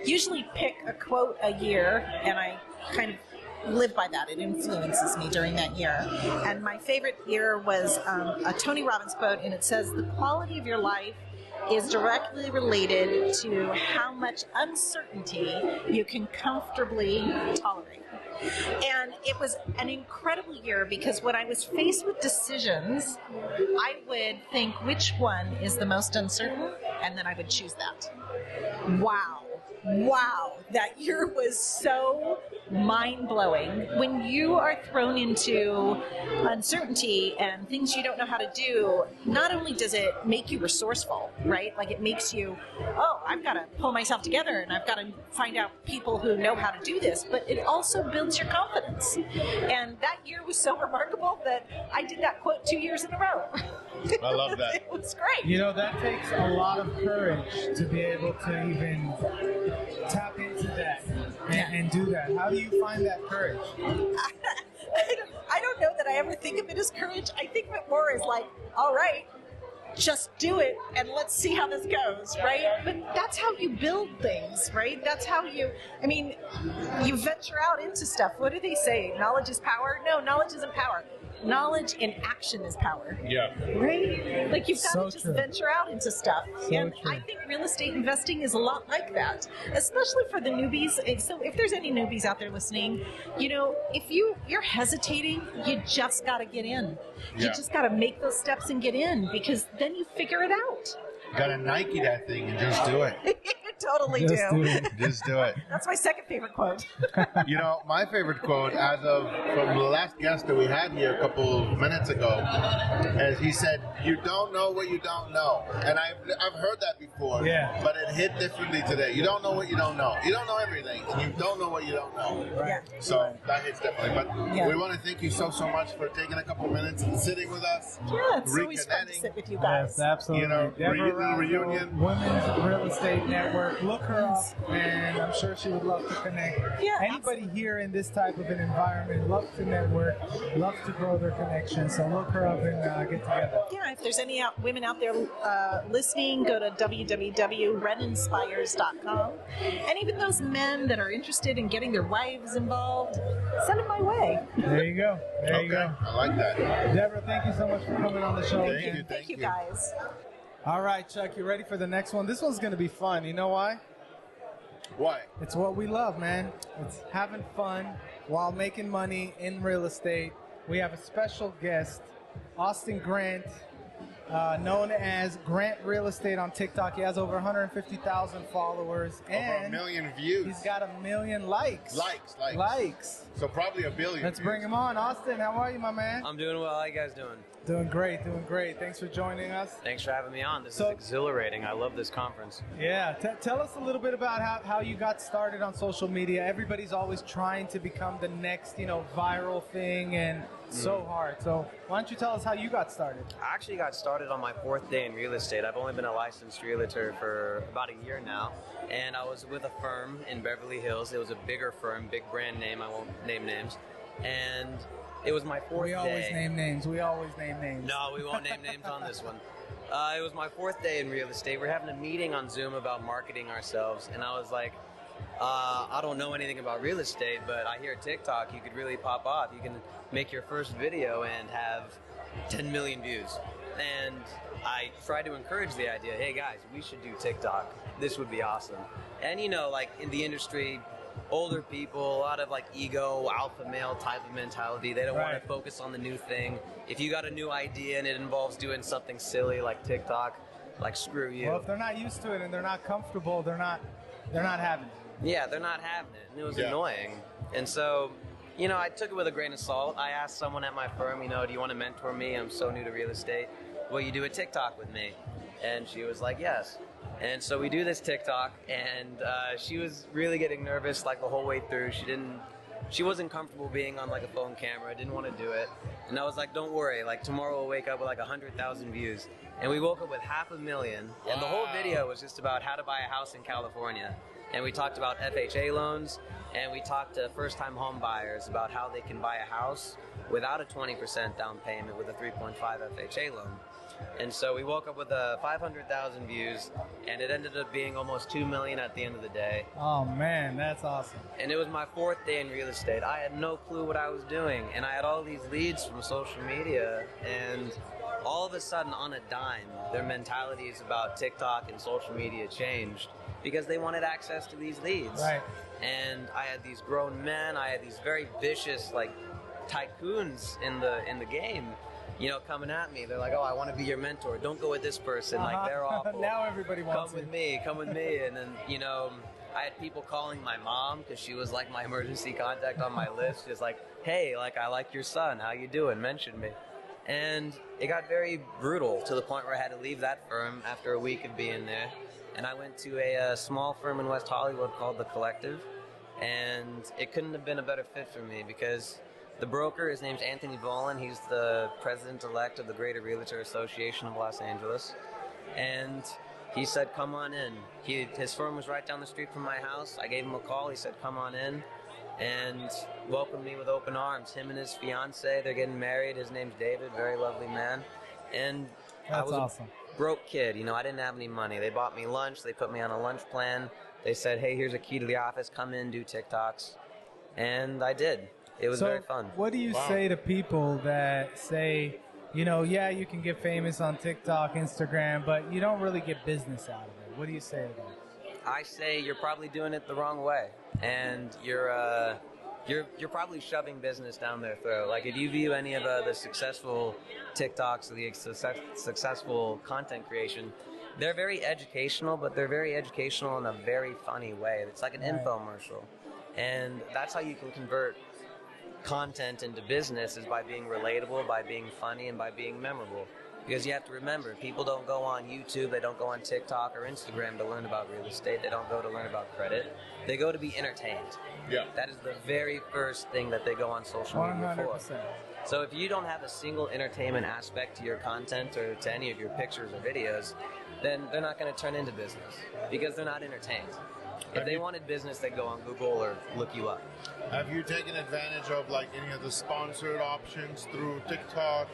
usually pick a quote a year, and I kind of live by that. It influences me during that year. And my favorite year was a Tony Robbins quote, and it says, "The quality of your life is directly related to how much uncertainty you can comfortably tolerate." And it was an incredible year because when I was faced with decisions, I would think which one is the most uncertain, and then I would choose that. Wow, that year was so mind-blowing. When you are thrown into uncertainty and things you don't know how to do, not only does it make you resourceful, right? Like it makes you, I've got to pull myself together and I've got to find out people who know how to do this, but it also builds your confidence. And that year was so remarkable that I did that quote 2 years in a row. I love that. It was great. That takes a lot of courage to be able to even tap into that and do that. How do you find that courage? I don't know that I ever think of it as courage. I think of it more as like, all right, just do it and let's see how this goes, right? But that's how you build things, right? That's how you venture out into stuff. What do they say? Knowledge is power? No, knowledge isn't power. knowledge in action is power. Yeah. Right? Like you've got So to just true. venture out into stuff. And true. I think real estate investing is a lot like that, especially for the newbies. And so if there's any newbies out there listening, if you're hesitating, you just got to get in. You Yeah. just got to make those steps and get in, because then you figure it out. Gotta Nike that thing and just do it. You totally Just do it. Just do it. That's my second favorite quote. My favorite quote from the last guest that we had here a couple minutes ago, as he said, "You don't know what you don't know," and I've heard that before. Yeah. But it hit differently today. You don't know what you don't know. You don't know everything, and you don't know what you don't know. Yeah. So that hits differently. But Yeah. we want to thank you so much for taking a couple minutes and sitting with us. Yeah, it's always fun to reconnecting. sit with you guys. Yes, absolutely. Deborah reunion. Women's Real Estate Network. Look her up, and I'm sure she would love to connect. Yeah, Anybody here in this type of an environment loves to network, loves to grow their connections. So look her up and get together. Yeah, if there's any women out there listening, go to www.reninspires.com. And even those men that are interested in getting their wives involved, send them my way. There you go. There you go. I like that. Deborah, thank you so much for coming on the show Thank again. you. Thank you, guys. All right, Chuck, you ready for the next one? This one's going to be fun. You know why? Why? It's what we love, man. It's having fun while making money in real estate. We have a special guest, Austin Grant, known as Grant Real Estate on TikTok. He has over 150,000 followers. Over And 1 million views. he's got 1 million likes. Likes. So probably 1 billion. Let's bring him on. Austin, how are you, my man? I'm doing well. How you guys doing? Doing great, doing great. Thanks for joining us. Thanks for having me on. This So- is exhilarating. I love this conference. Yeah, tell us a little bit about how you got started on social media. Everybody's always trying to become the next, viral thing, and so hard. So why don't you tell us how you got started? I actually got started on my 4th day in real estate. I've only been a licensed realtor for about a year now, and I was with a firm in Beverly Hills. It was a bigger firm, big brand name. I won't name names. And it was my 4th day. We always name names. No, we won't name names on this one. It was my 4th day in real estate. We're having a meeting on Zoom about marketing ourselves, and I was like, I don't know anything about real estate, but I hear TikTok, you could really pop off. You can make your first video and have 10 million views. And I tried to encourage the idea, hey guys, we should do TikTok. This would be awesome. And in the industry, older people, a lot of ego, alpha male type of mentality. They don't want Right. to focus on the new thing. If you got a new idea and it involves doing something silly like TikTok, screw you. Well, if they're not used to it and they're not comfortable, they're not having it. Yeah, they're not having it, and it was Yeah. annoying. And so, I took it with a grain of salt. I asked someone at my firm, do you want to mentor me? I'm so new to real estate. Will you do a TikTok with me? And she was like, yes. And so we do this TikTok, and she was really getting nervous the whole way through. She wasn't comfortable being on a phone camera, didn't want to do it. And I was like, don't worry, tomorrow we'll wake up with 100,000 views. And we woke up with 500,000, and the whole video was just about how to buy a house in California. And we talked about FHA loans, and we talked to first-time home buyers about how they can buy a house without a 20% down payment with a 3.5 FHA loan. And so we woke up with 500,000 views, and it ended up being almost 2 million at the end of the day. Oh man, that's awesome. And it was my 4th day in real estate. I had no clue what I was doing, and I had all these leads from social media, and all of a sudden, on a dime, their mentalities about TikTok and social media changed because they wanted access to these leads. Right. And I had these grown men, I had these very vicious tycoons in the game, coming at me. They're like, oh, I want to be your mentor. Don't go with this person. They're awful. Now everybody wants Come with me. And then, I had people calling my mom because she was my emergency contact on my list. Just hey, I like your son. How you doing? Mention me. And it got very brutal to the point where I had to leave that firm after a week of being there. And I went to a small firm in West Hollywood called The Collective. And it couldn't have been a better fit for me because the broker, his name's Anthony Volin. He's the president-elect of the Greater Realtor Association of Los Angeles. And he said, come on in. His firm was right down the street from my house. I gave him a call. He said, come on in. And welcomed me with open arms. Him and his fiance, they're getting married. His name's David, very lovely man. And I That's was awesome. a broke kid. I didn't have any money. They bought me lunch. They put me on a lunch plan. They said, hey, here's a key to the office. Come in, do TikToks. And I did. It was very fun. What do you say to people that say, you know, yeah, you can get famous on TikTok, Instagram, but you don't really get business out of it? What do you say to them? I say you're probably doing it the wrong way, and you're probably shoving business down their throat. Like if you view any of the successful TikToks or the successful content creation, they're very educational, but they're very educational in a very funny way. It's like an infomercial, and that's how you can convert content into business, is by being relatable, by being funny, and by being memorable. Because you have to remember, people don't go on YouTube, they don't go on TikTok or Instagram to learn about real estate, they don't go to learn about credit, they go to be entertained. Yeah. That is the very first thing that they go on social media 100%. for. So if you don't have a single entertainment aspect to your content or to any of your pictures or videos, then they're not going to turn into business, because they're not entertained. If they wanted business, they'd go on Google or look you up. Have you taken advantage of like any of the sponsored options through TikTok?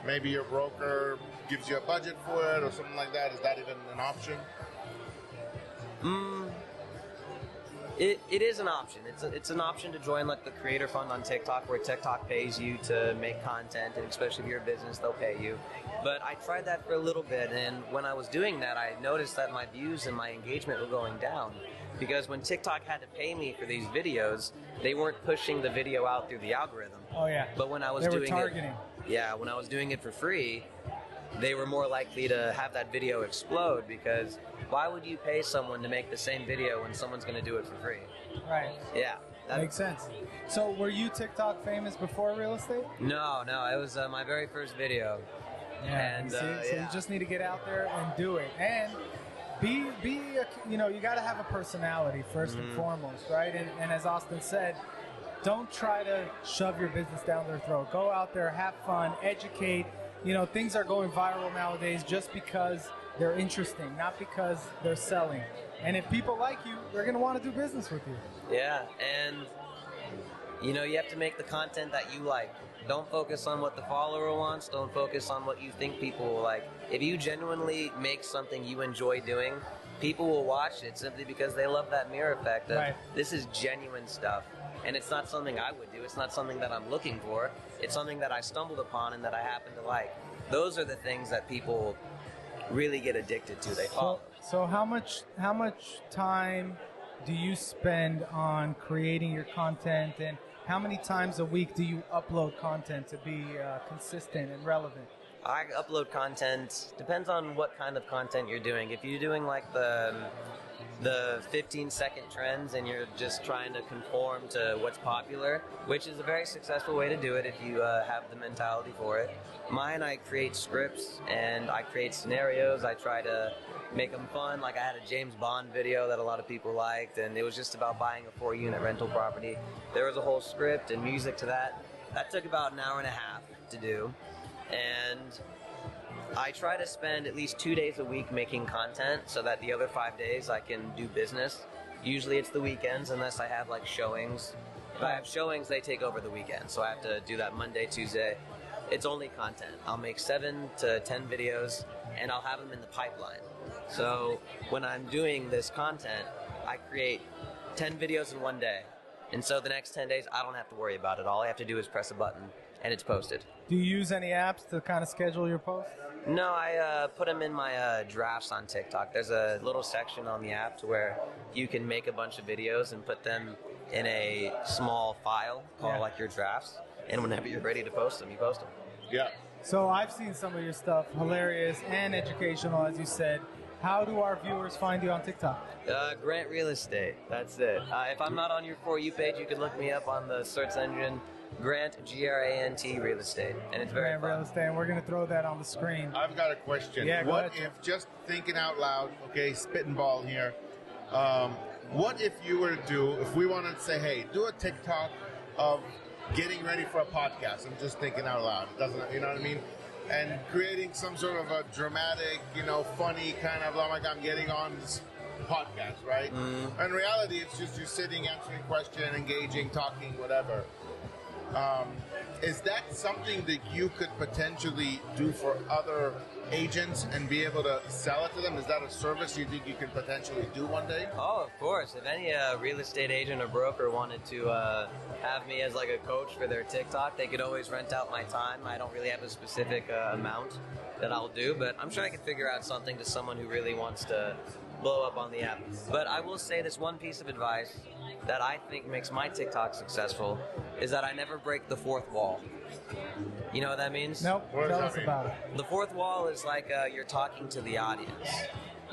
Maybe your broker gives you a budget for it or something like that. Is that even an option? It is an option. It's an option to join like the Creator Fund on TikTok, where TikTok pays you to make content, and especially if you're a business, they'll pay you. But I tried that for a little bit, and when I was doing that, I noticed that my views and my engagement were going down. Because when TikTok had to pay me for these videos, they weren't pushing the video out through the algorithm. Oh yeah. But when I was they were doing targeting. when I was doing it for free, they were more likely to have that video explode, because why would you pay someone to make the same video when someone's going to do it for free? Right. Yeah. Makes sense. So were you TikTok famous before real estate? No, it was my very first video. Yeah. And, so you just need to get out there and do it. And be you know, you got to have a personality first and foremost, right? And as Austin said, don't try to shove your business down their throat. Go out there, have fun, educate. You know, things are going viral nowadays just because they're interesting, not because they're selling. And if people like you, they're going to want to do business with you. Yeah, and you know, you have to make the content that you like. Don't focus on what the follower wants. Don't focus on what you think people will like. If you genuinely make something you enjoy doing, people will watch it simply because they love that mirror effect of, this is genuine stuff. And it's not something I would do. It's not something that I'm looking for. It's something that I stumbled upon and that I happen to like. Those are the things that people really get addicted to. They follow. So how much time do you spend on creating your content, and how many times a week do you upload content to be consistent and relevant? I upload content, depends on what kind of content you're doing. If you're doing like the 15-second trends and you're just trying to conform to what's popular, which is a very successful way to do it if you have the mentality for it. Mine, I create scripts and I create scenarios. I try to make them fun. Like I had a James Bond video that a lot of people liked, and it was just about buying a 4-unit rental property. There was a whole script and music to that. That took about an hour and a half to do. And I try to spend at least 2 days a week making content so that the other 5 days I can do business. Usually it's the weekends unless I have like showings. If I have showings, they take over the weekend. So I have to do that Monday, Tuesday. It's only content. I'll make 7 to 10 videos and I'll have them in the pipeline. So when I'm doing this content, I create 10 videos in one day. And so the next 10 days, I don't have to worry about it. All I have to do is press a button and it's posted. Do you use any apps to kind of schedule your posts? No, I put them in my drafts on TikTok. There's a little section on the app to where you can make a bunch of videos and put them in a small file called like your drafts. And whenever you're ready to post them, you post them. Yeah. So I've seen some of your stuff, hilarious and educational, as you said. How do our viewers find you on TikTok? Grant Real Estate. That's it. If I'm not on your For You page, you can look me up on the search engine. Grant, Grant Real Estate, and it's very Grant fun. Real Estate, and we're going to throw that on the screen. I've got a question. Yeah, go what ahead, if, just thinking out loud, okay, spitting ball here, what if you were to do, if we wanted to say, hey, do a TikTok of getting ready for a podcast? I'm just thinking out loud. It doesn't, you know what I mean? And creating some sort of a dramatic, you know, funny kind of, like I'm getting on this podcast, right? Mm-hmm. In reality, it's just you sitting, answering questions, engaging, talking, whatever. Is that something that you could potentially do for other agents and be able to sell it to them? Is that a service you think you can potentially do one day? Oh, of course. If any real estate agent or broker wanted to have me as like a coach for their TikTok, they could always rent out my time. I don't really have a specific amount that I'll do, but I'm sure I could figure out something to someone who really wants to blow up on the app. But I will say this one piece of advice that I think makes my TikTok successful is that I never break the fourth wall. You know what that means? Nope. Tell us about it. The fourth wall is like you're talking to the audience.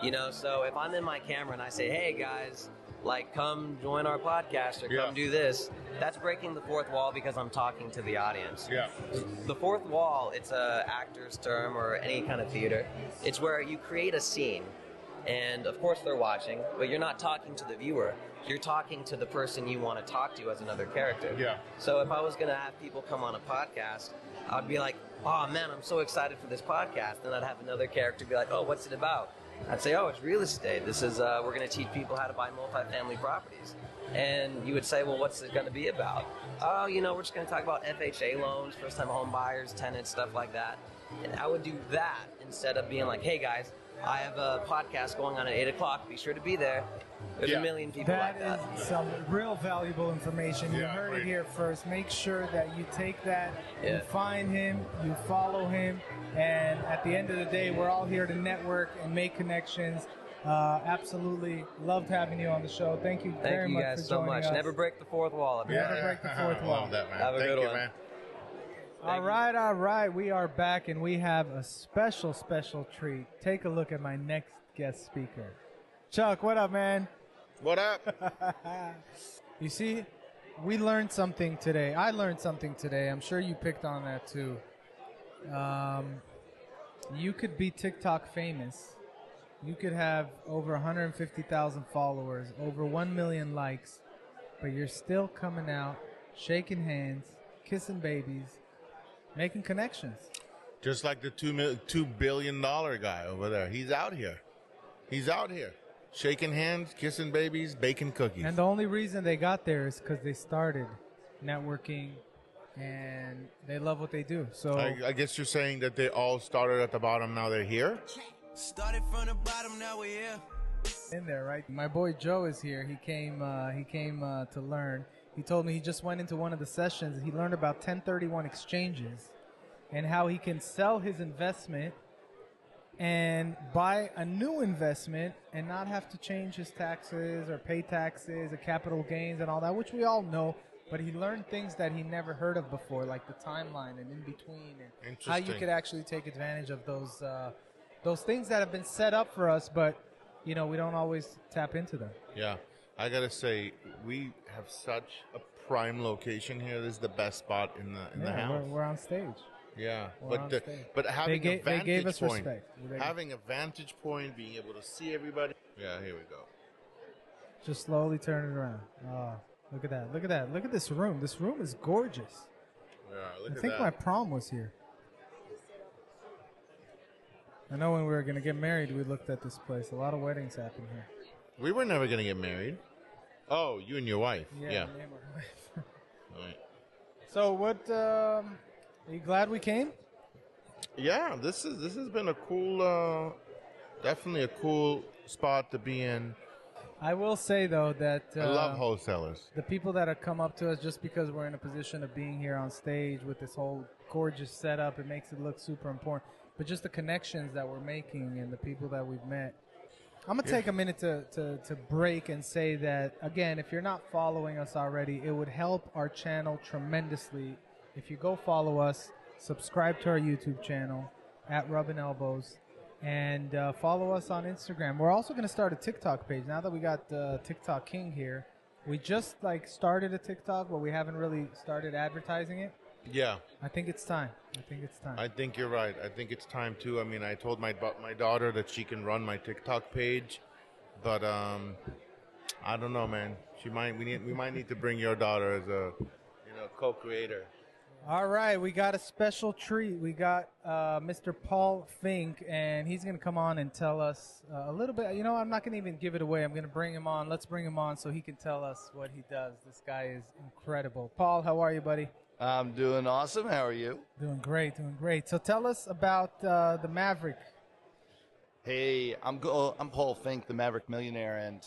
You know, so if I'm in my camera and I say, hey guys, like come join our podcast or come do this, that's breaking the fourth wall because I'm talking to the audience. Yeah. The fourth wall, it's a actor's term or any kind of theater. It's where you create a scene. And of course they're watching, but you're not talking to the viewer. You're talking to the person you want to talk to as another character. Yeah. So if I was going to have people come on a podcast, I'd be like, oh man, I'm so excited for this podcast. And I'd have another character be like, oh, what's it about? I'd say, oh, it's real estate. This is, we're going to teach people how to buy multifamily properties. And you would say, well, what's it going to be about? Oh, you know, we're just going to talk about FHA loans, first-time home buyers, tenants, stuff like that. And I would do that instead of being like, hey guys, I have a podcast going on at 8 o'clock. Be sure to be there. There's a million people like that. That is some real valuable information. You heard it here first. Make sure that you take that, you find him, you follow him, and at the end of the day, we're all here to network and make connections. Absolutely loved having you on the show. Thank you very much for joining us. Thank you guys so much. Never break the fourth wall. Never break the fourth wall. Love that, man. Have a good one. Man. All right. We are back, and we have a special treat. Take a look at my next guest speaker. Chuck, what up, man? What up? You see, we learned something today. I learned something today. I'm sure you picked on that, too. You could be TikTok famous. You could have over 150,000 followers, over 1 million likes, but you're still coming out, shaking hands, kissing babies, making connections. Just like the $2 billion guy over there. He's out here. Shaking hands, kissing babies, baking cookies. And the only reason they got there is because they started networking and they love what they do. So I guess you're saying that they all started at the bottom, now they're here? Started from the bottom, now we're here. In there, right? My boy Joe is here. He came to learn. He told me he just went into one of the sessions. He learned about 1031 exchanges and how he can sell his investment and buy a new investment and not have to change his taxes or pay taxes or capital gains and all that, which we all know. But he learned things that he never heard of before, like the timeline and in between, and how you could actually take advantage of those things that have been set up for us, but we don't always tap into them. Yeah. I gotta say, we have such a prime location here. This is the best spot in the house. We're on stage. Yeah, but having a vantage they gave us point, respect. having a vantage point, being able to see everybody. Yeah, here we go. Just slowly turn it around. Oh, look at that! Look at that! Look at this room. This room is gorgeous. Yeah, look at I think that. my prom was here. I know when we were going to get married, we looked at this place. A lot of weddings happen here. We were never going to get married. Oh, you and your wife. Yeah. me and my wife. All right. So what, are you glad we came? Yeah, this has been a cool, definitely a cool spot to be in. I will say, though, that I love wholesalers. The people that have come up to us just because we're in a position of being here on stage with this whole gorgeous setup, it makes it look super important. But just the connections that we're making and the people that we've met. I'm going to take a minute to break and say that, again, if you're not following us already, it would help our channel tremendously if you go follow us, subscribe to our YouTube channel at Rubbin' Elbows, and follow us on Instagram. We're also going to start a TikTok page. Now that we got TikTok King here, we just started a TikTok, but we haven't really started advertising it. Yeah. I think it's time. I think you're right. I think it's time, too. I mean, I told my daughter that she can run my TikTok page, but I don't know, man. We might need to bring your daughter as a co-creator. All right, we got a special treat. We got Mr. Paul Fink, and he's going to come on and tell us a little bit. I'm not going to even give it away. I'm going to bring him on. Let's bring him on so he can tell us what he does. This guy is incredible. Paul, how are you, buddy? I'm doing awesome. How are you? Doing great, doing great. So tell us about the Maverick. Hey, I'm Paul Fink, the Maverick Millionaire, and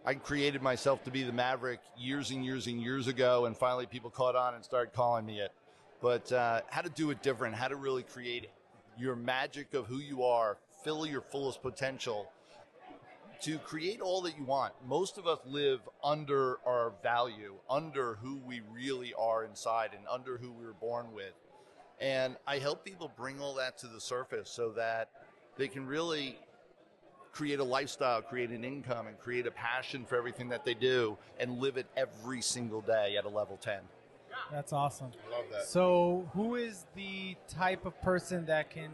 I created myself to be the Maverick years and years and years ago, and finally people caught on and started calling me it. But how to do it different, how to really create your magic of who you are, fill your fullest potential, to create all that you want. Most of us live under our value, under who we really are inside, and under who we were born with. And I help people bring all that to the surface so that they can really create a lifestyle, create an income, and create a passion for everything that they do, and live it every single day at a level 10. That's awesome. I love that. So who is the type of person that can,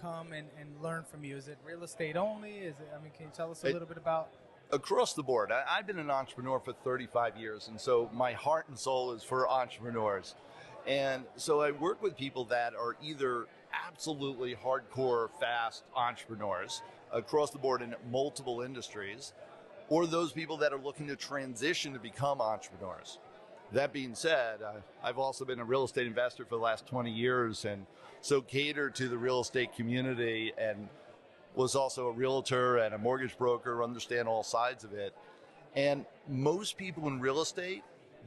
come and learn from you? Is it real estate only? Can you tell us a little bit about? Across the board. I've been an entrepreneur for 35 years, and so my heart and soul is for entrepreneurs. And so I work with people that are either absolutely hardcore, fast entrepreneurs across the board in multiple industries, or those people that are looking to transition to become entrepreneurs. That being said, I've also been a real estate investor for the last 20 years, and so cater to the real estate community, and was also a realtor and a mortgage broker, understand all sides of it. And most people in real estate,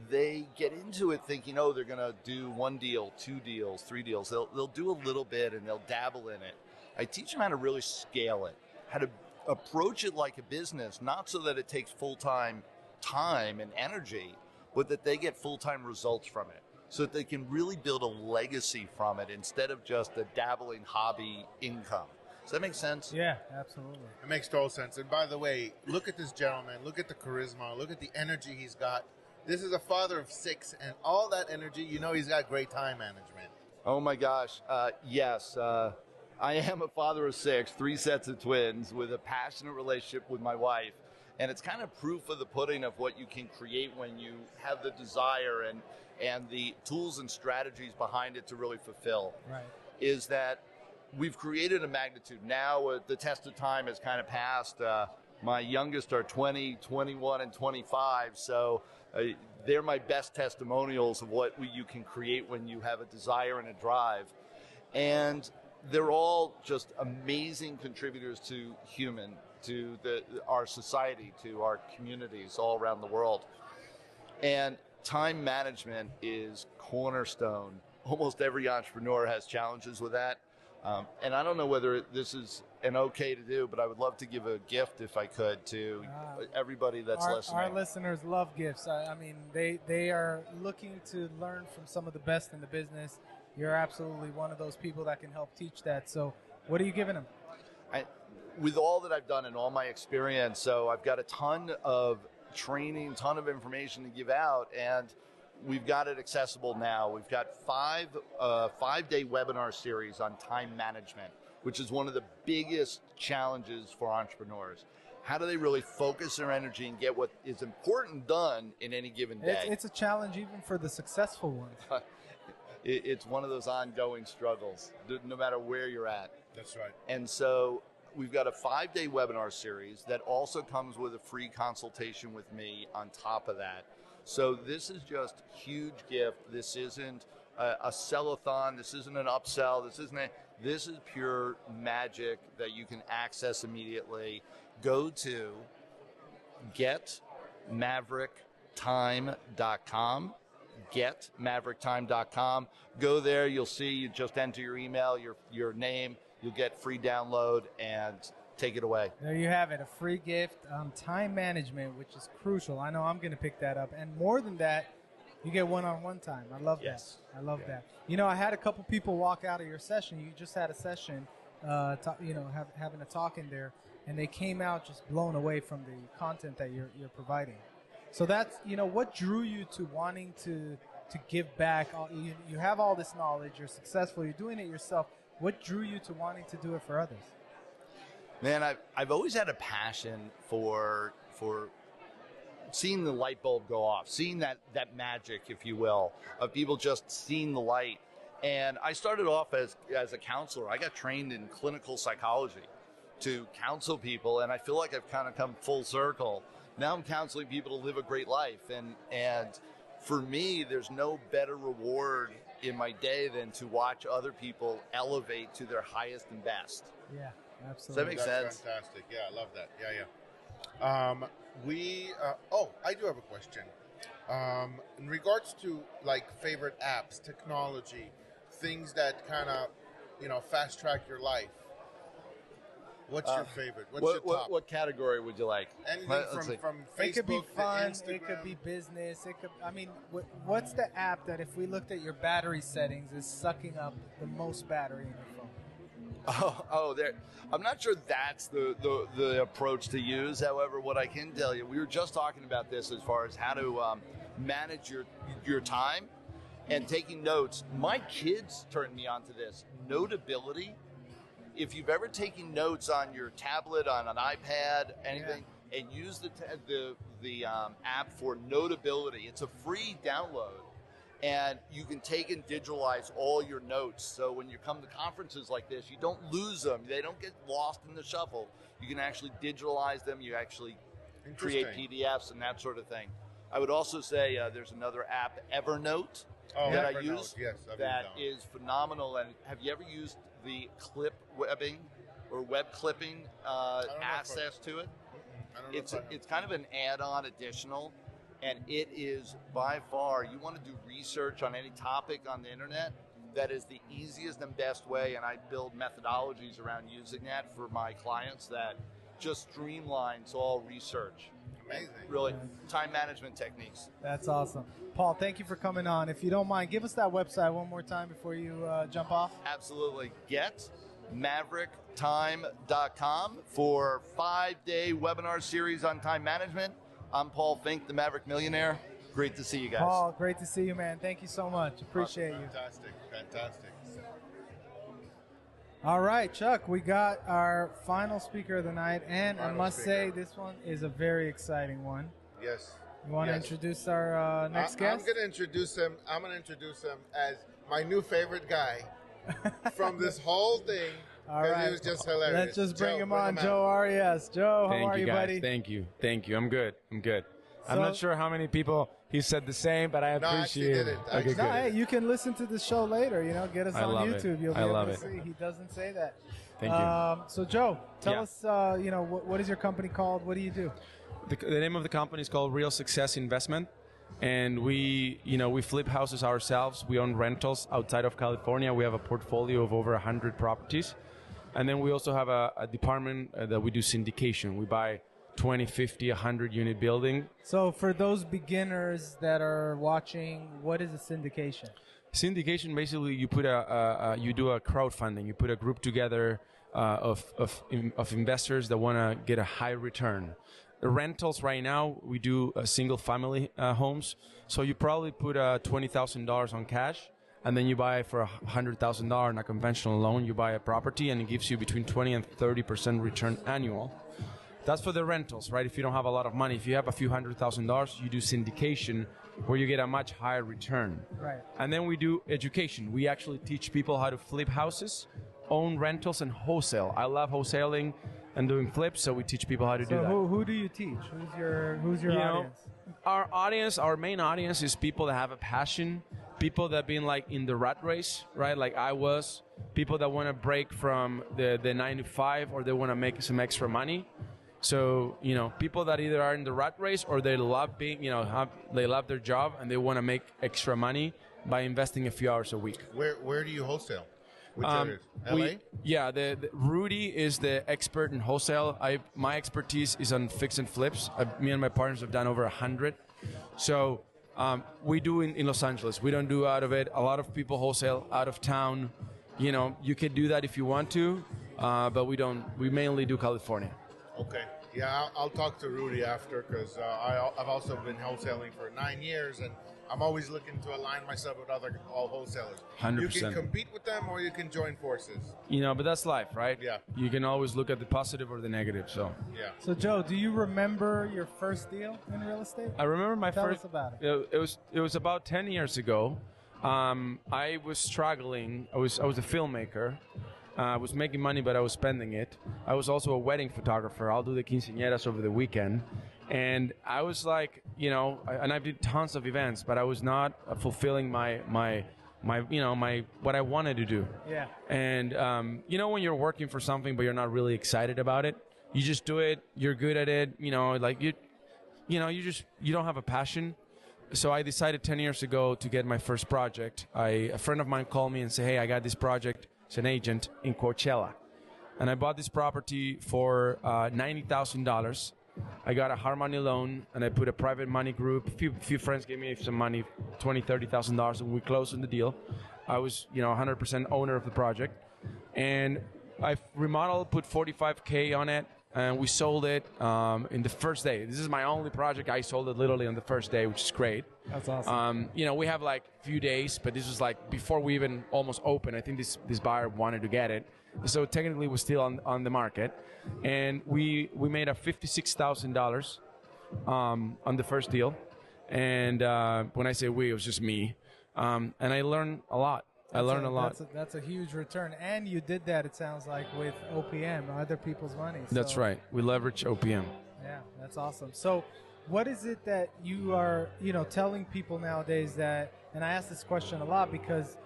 they get into it thinking, oh, they're going to do 1 deal, 2 deals, 3 deals. They'll do a little bit and they'll dabble in it. I teach them how to really scale it, how to approach it like a business, not so that it takes full-time time and energy, but that they get full-time results from it, so that they can really build a legacy from it instead of just a dabbling hobby income. Does that make sense? Yeah, absolutely. It makes total sense. And by the way, look at this gentleman. Look at the charisma. Look at the energy he's got. This is a father of 6, and all that energy, he's got great time management. Oh my gosh, yes. I am a father of 6, 3 sets of twins with a passionate relationship with my wife. And it's kind of proof of the pudding of what you can create when you have the desire and the tools and strategies behind it to really fulfill. Right. Is that we've created a magnitude. Now the test of time has kind of passed. My youngest are 20, 21, and 25. So they're my best testimonials of what you can create when you have a desire and a drive. And they're all just amazing contributors to our society, to our communities all around the world. And time management is cornerstone. Almost every entrepreneur has challenges with that. And I don't know whether this is an okay to do, but I would love to give a gift if I could to everybody that's listening. Our listeners love gifts. They are looking to learn from some of the best in the business. You're absolutely one of those people that can help teach that. So what are you giving them? With all that I've done and all my experience, so I've got a ton of training, ton of information to give out, and we've got it accessible now. We've got 5-day webinar series on time management, which is one of the biggest challenges for entrepreneurs. How do they really focus their energy and get what is important done in any given day? It's a challenge even for the successful ones. It's one of those ongoing struggles, no matter where you're at. That's right. And so we've got a 5-day webinar series that also comes with a free consultation with me on top of that. So this is just a huge gift. This isn't a sell-a-thon. This isn't an upsell. This is pure magic that you can access immediately. Go to getmaverickTime.com. getmaverickTime.com. Go there. You'll see. You just enter your email, your name. You'll get free download and take it away. There you have it, a free gift on time management, which is crucial. I know I'm going to pick that up. And more than that, you get one-on-one time. I love that. I love that. I had a couple people walk out of your session. You just had a session, having a talk in there, and they came out just blown away from the content that you're providing. So that's, what drew you to wanting to give back? You have all this knowledge. You're successful. You're doing it yourself. What drew you to wanting to do it for others? Man, I've always had a passion for seeing the light bulb go off, seeing that magic, if you will, of people just seeing the light. And I started off as a counselor. I got trained in clinical psychology to counsel people, and I feel like I've kind of come full circle. Now I'm counseling people to live a great life. And for me, there's no better reward in my day than to watch other people elevate to their highest and best. Yeah, absolutely. Does that make sense? Fantastic. Yeah, I love that. Yeah. I do have a question. In regards to like favorite apps, technology, things that kind of, fast track your life. What's your favorite? What's your top? What category would you like? Anything from Facebook It could be fun. to Instagram. It could be business. It could. I mean, what's the app that if we looked at your battery settings is sucking up the most battery in your phone? There. I'm not sure that's the approach to use. However, what I can tell you, we were just talking about this as far as how to manage your time and taking notes. My kids turned me onto this. Notability. If you've ever taken notes on your tablet, on an iPad, anything, and use the app for Notability, it's a free download, and you can take and digitalize all your notes. So when you come to conferences like this, you don't lose them; they don't get lost in the shuffle. You can actually digitalize them. You actually create PDFs and that sort of thing. I would also say there's another app, Evernote, that I use. Yes, that is phenomenal. And have you ever used the clip webbing or web clipping access to it? It's kind of an add-on additional, and it is by far, you want to do research on any topic on the internet, that is the easiest and best way, and I build methodologies around using that for my clients that just streamlines all research. Amazing. Really, time management techniques. That's awesome. Paul, thank you for coming on. If you don't mind, give us that website one more time before you jump off. Absolutely. GetMaverickTime.com for 5-day webinar series on time management. I'm Paul Fink, the Maverick Millionaire. Great to see you guys. Paul, great to see you, man. Thank you so much. Appreciate you. Fantastic. All right, Chuck, we got our final speaker of the night, and I must say this one is a very exciting one. Yes. You want to introduce our next guest? I'm going to introduce him. I'm going to introduce him as my new favorite guy from this whole thing. All right. He was just hilarious. Let's just bring him on, Joe Arias. Joe, how are you, guys. buddy? Thank you. I'm good. I'm not sure how many people he said the same, but I appreciate it. Okay, no, hey, you can listen to the show later. Get us on YouTube. You'll be able to see. He doesn't say that. Thank you. So, Joe, tell us, what is your company called? What do you do? The name of the company is called Real Success Investment, and we flip houses ourselves. We own rentals outside of California. We have a portfolio of over 100 properties, and then we also have a department that we do syndication. We buy 20, 50, 100 unit building. So for those beginners that are watching, what is a syndication? Syndication, basically, you put you do a crowdfunding. You put a group together of investors that want to get a high return. The rentals right now, we do single family homes. So you probably put $20,000 on cash, and then you buy for $100,000 in a conventional loan. You buy a property, and it gives you between 20 and 30% return annual. That's for the rentals, right? If you don't have a lot of money, if you have a few $100,000, you do syndication where you get a much higher return. Right. And then we do education. We actually teach people how to flip houses, own rentals, and wholesale. I love wholesaling and doing flips, so we teach people how to do that. So who do you teach? Who's your audience? Our main audience is people that have a passion, people that have been like in the rat race, right? Like I was, people that want to break from the 9 to 5 or they want to make some extra money. So, people that either are in the rat race or they love being, they love their job and they want to make extra money by investing a few hours a week. Where do you wholesale? Which areas? LA? The Rudy is the expert in wholesale. My expertise is on fix and flips. Me and my partners have done over 100. So we do in Los Angeles. We don't do out of it. A lot of people wholesale out of town. You can do that if you want to, but we don't. We mainly do California. Okay. Yeah, I'll talk to Rudy after because I've also been wholesaling for 9 years, and I'm always looking to align myself with all wholesalers. 100%. You can compete with them or you can join forces. But that's life, right? Yeah. You can always look at the positive or the negative. So. Yeah. So Joe, do you remember your first deal in real estate? I remember my Tell first. us about it. It was about 10 years ago. I was struggling. I was a filmmaker. I was making money, but I was spending it. I was also a wedding photographer. I'll do the quinceañeras over the weekend. And I was like, and I did tons of events, but I was not fulfilling my what I wanted to do. Yeah. And when you're working for something but you're not really excited about it, you just do it. You're good at it. You don't have a passion. So I decided 10 years ago to get my first project. A friend of mine called me and said, "Hey, I got this project. It's an agent in Coachella," and I bought this property for $90,000. I got a hard money loan, and I put a private money group. A few friends gave me some money, $20,000-$30,000, and we closed on the deal. I was, 100% owner of the project, and I remodeled, put $45K on it, and we sold it in the first day. This is my only project. I sold it literally on the first day, which is great. That's awesome. We have like a few days, but this was like before we even almost opened. I think this buyer wanted to get it. So technically we're still on the market. And we made a $56,000 on the first deal. And when I say we, it was just me. And I learned a lot. I learned a lot. That's a huge return. And you did that, it sounds like, with OPM, other people's money. So. That's right. We leverage OPM. Yeah, that's awesome. So what is it that you are, telling people nowadays that, and I ask this question a lot because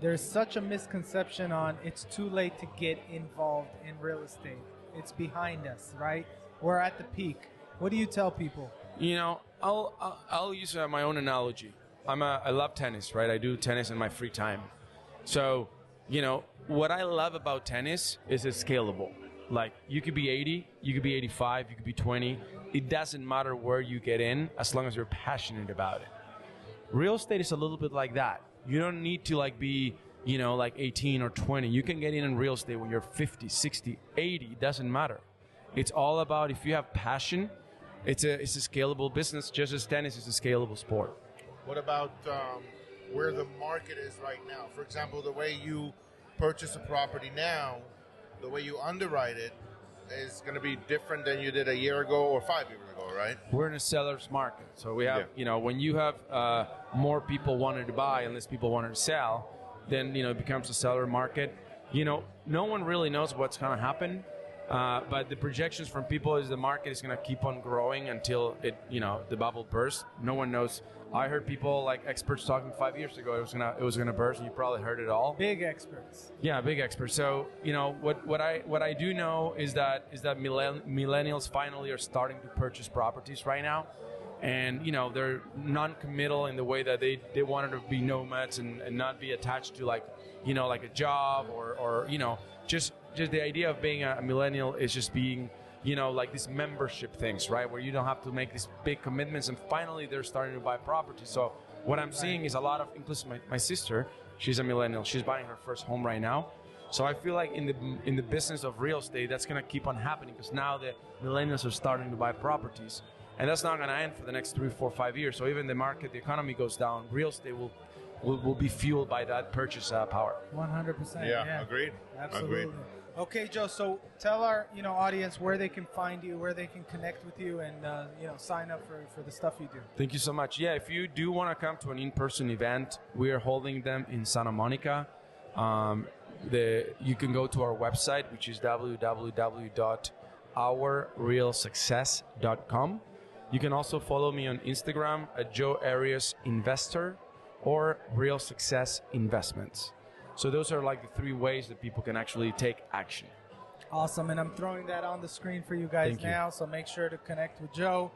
there's such a misconception on it's too late to get involved in real estate. It's behind us, right? We're at the peak. What do you tell people? I'll use my own analogy. I love tennis, right? I do tennis in my free time. So, what I love about tennis is it's scalable. Like, you could be 80, you could be 85, you could be 20. It doesn't matter where you get in as long as you're passionate about it. Real estate is a little bit like that. You don't need to be 18 or 20. You can get in real estate when you're 50, 60, 80. It doesn't matter. It's all about if you have passion, it's a scalable business, just as tennis is a scalable sport. What about where the market is right now? For example, the way you purchase a property now, the way you underwrite it is going to be different than you did a year ago or 5 years ago, right? We're in a seller's market. So we have, when you have more people wanting to buy and less people wanting to sell, then, it becomes a seller market. No one really knows what's going to happen. But the projections from people is the market is going to keep on growing until the bubble bursts. No one knows. I heard people like experts talking 5 years ago it was gonna burst, and you probably heard it all. Big experts. Yeah, big experts. So what I do know is that millennials finally are starting to purchase properties right now, and they're non-committal in the way that they wanted to be nomads and not be attached to like a job or just the idea of being a millennial is just being like these membership things, right? Where you don't have to make these big commitments, and finally they're starting to buy property. So what I'm seeing is a lot of, including my sister, she's a millennial. She's buying her first home right now. So I feel like in the business of real estate, that's going to keep on happening because now the millennials are starting to buy properties. And that's not going to end for the next 3, 4, 5 years. So even the economy goes down, real estate will be fueled by that purchase power. 100%. Yeah, agreed. Absolutely. Agreed. Okay, Joe. So tell our audience where they can find you, where they can connect with you, and sign up for the stuff you do. Thank you so much. Yeah, if you do want to come to an in-person event, we are holding them in Santa Monica. You can go to our website, which is www.ourrealsuccess.com. You can also follow me on Instagram at Joe Arias Investor or Real Success Investments. So those are like the 3 ways that people can actually take action. Awesome. And I'm throwing that on the screen for you guys now. So make sure to connect with Joe.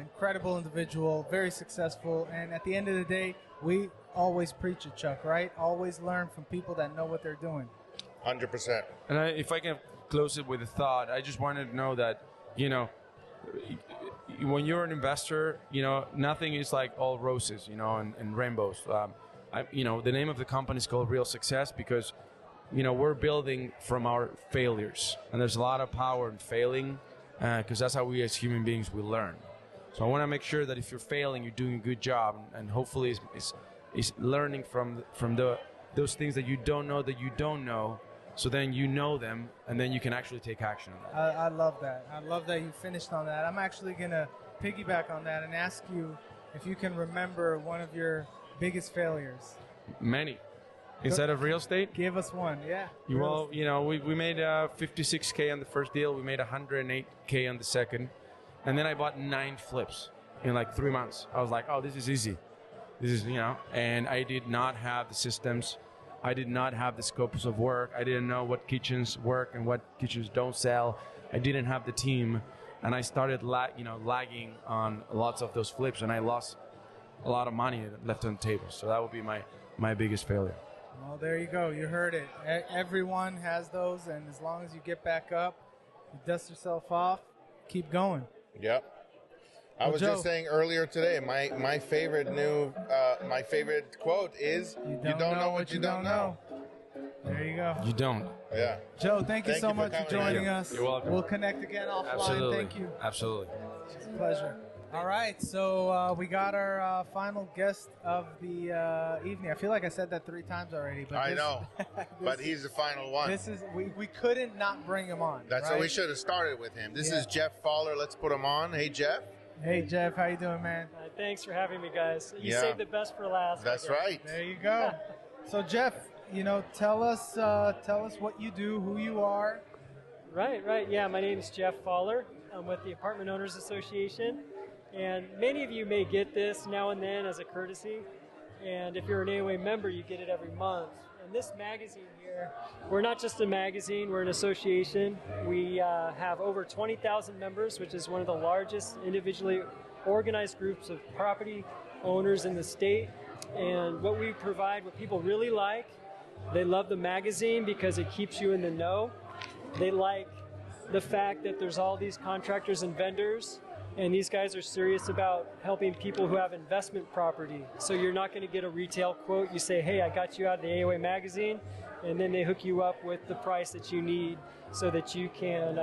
Incredible individual, very successful. And at the end of the day, we always preach it, Chuck, right? Always learn from people that know what they're doing. 100%. And if I can close it with a thought, I just wanted to know that, when you're an investor, nothing is like all roses, and rainbows. The name of the company is called Real Success because, we're building from our failures. And there's a lot of power in failing because that's how we as human beings, we learn. So I want to make sure that if you're failing, you're doing a good job. And hopefully it's learning from those things that you don't know. So then you know them, and then you can actually take action on that. I love that. I love that you finished on that. I'm actually going to piggyback on that and ask you if you can remember one of your biggest failures. Many. Instead of real estate? Give us one, yeah. We made 56K on the first deal. We made 108K on the second. And then I bought 9 flips in like 3 months. I was like, oh, this is easy. This is, and I did not have the systems. I did not have the scopes of work. I didn't know what kitchens work and what kitchens don't sell. I didn't have the team. And I started lagging on lots of those flips, and I lost a lot of money left on the table. So that would be my biggest failure. Well, there you go. You heard it. Everyone has those, and as long as you get back up, you dust yourself off, keep going. Yep. I was just saying earlier today, my favorite my favorite quote is, you don't know what you don't know. There you go. You don't. Yeah. Joe, thank you so much for joining us. You're welcome. We'll connect again offline. Absolutely. Thank you. Absolutely. It's a pleasure. All right, so we got our final guest of the evening. I feel like I said that 3 times already. But I know, but he's the final one. This is we couldn't not bring him on. That's right? what we should have started with him. This is Jeff Fowler. Let's put him on. Hey, Jeff. Hey, Jeff. How you doing, man? Thanks for having me, guys. You saved the best for last. That's right. There you go. So, Jeff, tell us what you do, who you are. Right. Yeah, my name is Jeff Fowler. I'm with the Apartment Owners Association. And many of you may get this now and then as a courtesy. And if you're an AOA member, you get it every month. And this magazine here, we're not just a magazine, we're an association. We have over 20,000 members, which is one of the largest individually organized groups of property owners in the state. And what we provide, what people really like, they love the magazine because it keeps you in the know. They like the fact that there's all these contractors and vendors, and these guys are serious about helping people who have investment property. So you're not going to get a retail quote. You say, hey, I got you out of the AOA magazine, and then they hook you up with the price that you need so that you can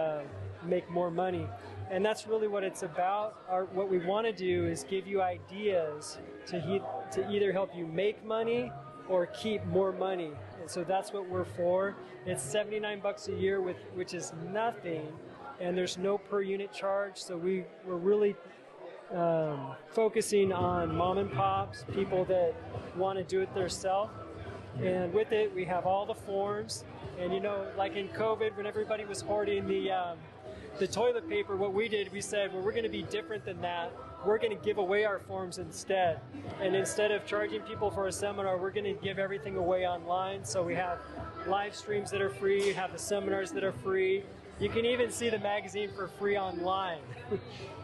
make more money. And that's really what it's about. What we want to do is give you ideas to either help you make money or keep more money. And so that's what we're for. It's $79 a year, which is nothing. And there's no per unit charge, so we're really focusing on mom and pops, people that want to do it themselves. And with it, we have all the forms. And like in COVID, when everybody was hoarding the toilet paper, what we did, we said, well, we're going to be different than that. We're going to give away our forms instead. And instead of charging people for a seminar, we're going to give everything away online. So we have live streams that are free, you have the seminars that are free. You can even see the magazine for free online.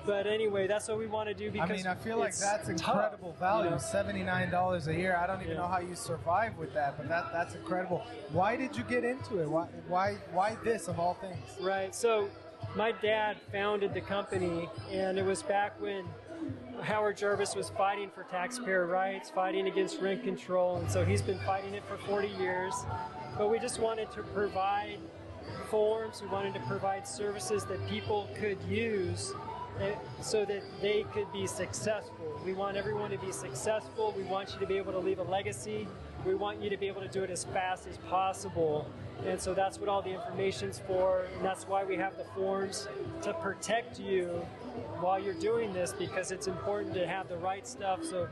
But anyway, that's what we want to do because I feel like that's incredible value, $79 a year. I don't even know how you survive with that, but that's incredible. Why did you get into it? Why this of all things? Right. So my dad founded the company, and it was back when Howard Jarvis was fighting for taxpayer rights, fighting against rent control, and so he's been fighting it for 40 years. But we just wanted to provide forms, we wanted to provide services that people could use so that they could be successful. We want everyone to be successful. We want you to be able to leave a legacy. We want you to be able to do it as fast as possible. And so that's what all the information's for, and that's why we have the forms to protect you while you're doing this, because it's important to have the right stuff. So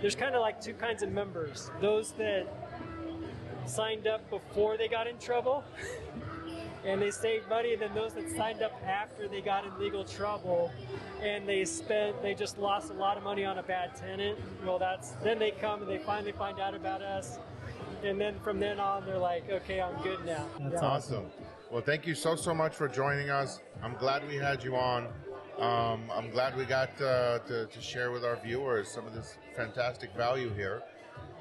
there's kind of like 2 kinds of members. Those that signed up before they got in trouble and they saved money, and then those that signed up after they got in legal trouble and they just lost a lot of money on a bad tenant. Well, then they come and they finally find out about us, and then from then on they're like, okay, I'm good now. That's awesome. Well, thank you so much for joining us. I'm glad we had you on. I'm glad we got to share with our viewers some of this fantastic value here.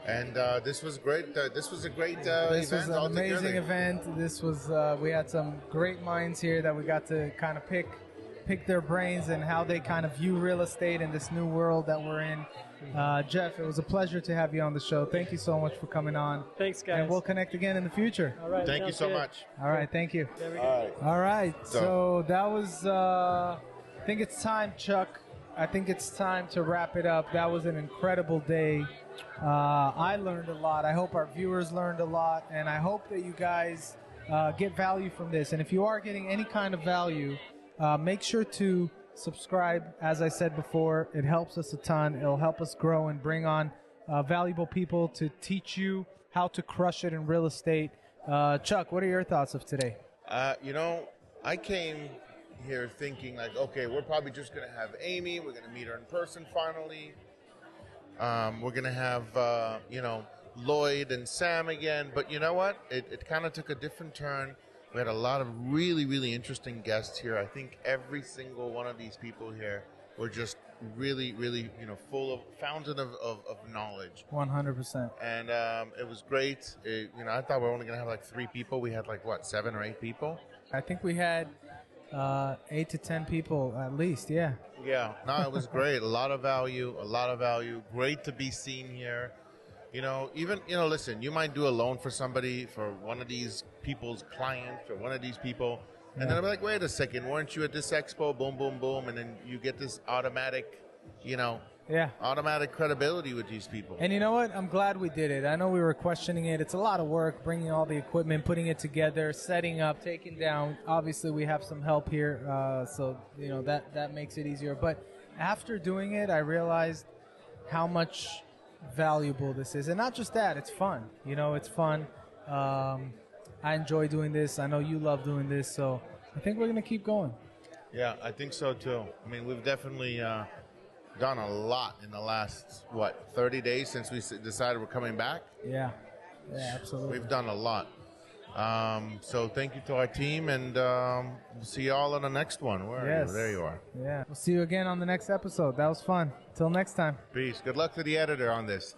And this was great. This was a great event. This was an amazing event. This was we had some great minds here that we got to kind of pick their brains and how they kind of view real estate in this new world that we're in. Jeff, it was a pleasure to have you on the show. Thank you so much for coming on. Thanks, guys. And we'll connect again in the future. All right. Thank you so much. All right. Thank you. There we go. All right. So that was. I think it's time, Chuck. I think it's time to wrap it up. That was an incredible day. I learned a lot. I hope our viewers learned a lot, and I hope that you guys get value from this. And if you are getting any kind of value, make sure to subscribe. As I said before, it helps us a ton. It'll help us grow and bring on valuable people to teach you how to crush it in real estate. Chuck, what are your thoughts of today? I came here thinking like, okay, we're probably just going to have Amy. We're going to meet her in person finally. We're going to have, Lloyd and Sam again. But you know what? It kind of took a different turn. We had a lot of really, really interesting guests here. I think every single one of these people here were just really, really, full of fountain of knowledge. 100%. And it was great. I thought we were only going to have like 3 people. We had like, 7 or 8 people? I think we had 8 to 10 people at least, yeah. Yeah, no, it was great. A lot of value. Great to be seen here. Listen, you might do a loan for somebody, for one of these people's clients or one of these people. And then I'm like, wait a second, weren't you at this expo? Boom, boom, boom. And then you get this automatic, automatic credibility with these people. And you know what? I'm glad we did it. I know we were questioning it. It's a lot of work, bringing all the equipment, putting it together, setting up, taking down. Obviously, we have some help here, so that makes it easier. But after doing it, I realized how much valuable this is. And not just that, it's fun. It's fun. I enjoy doing this. I know you love doing this, so I think we're going to keep going. Yeah, I think so too. I mean, we've definitely done a lot in the last, 30 days since we decided we're coming back? Yeah, absolutely. We've done a lot. So thank you to our team, and we'll see you all on the next one. Where are you? There you are. Yeah, we'll see you again on the next episode. That was fun. Till next time. Peace. Good luck to the editor on this.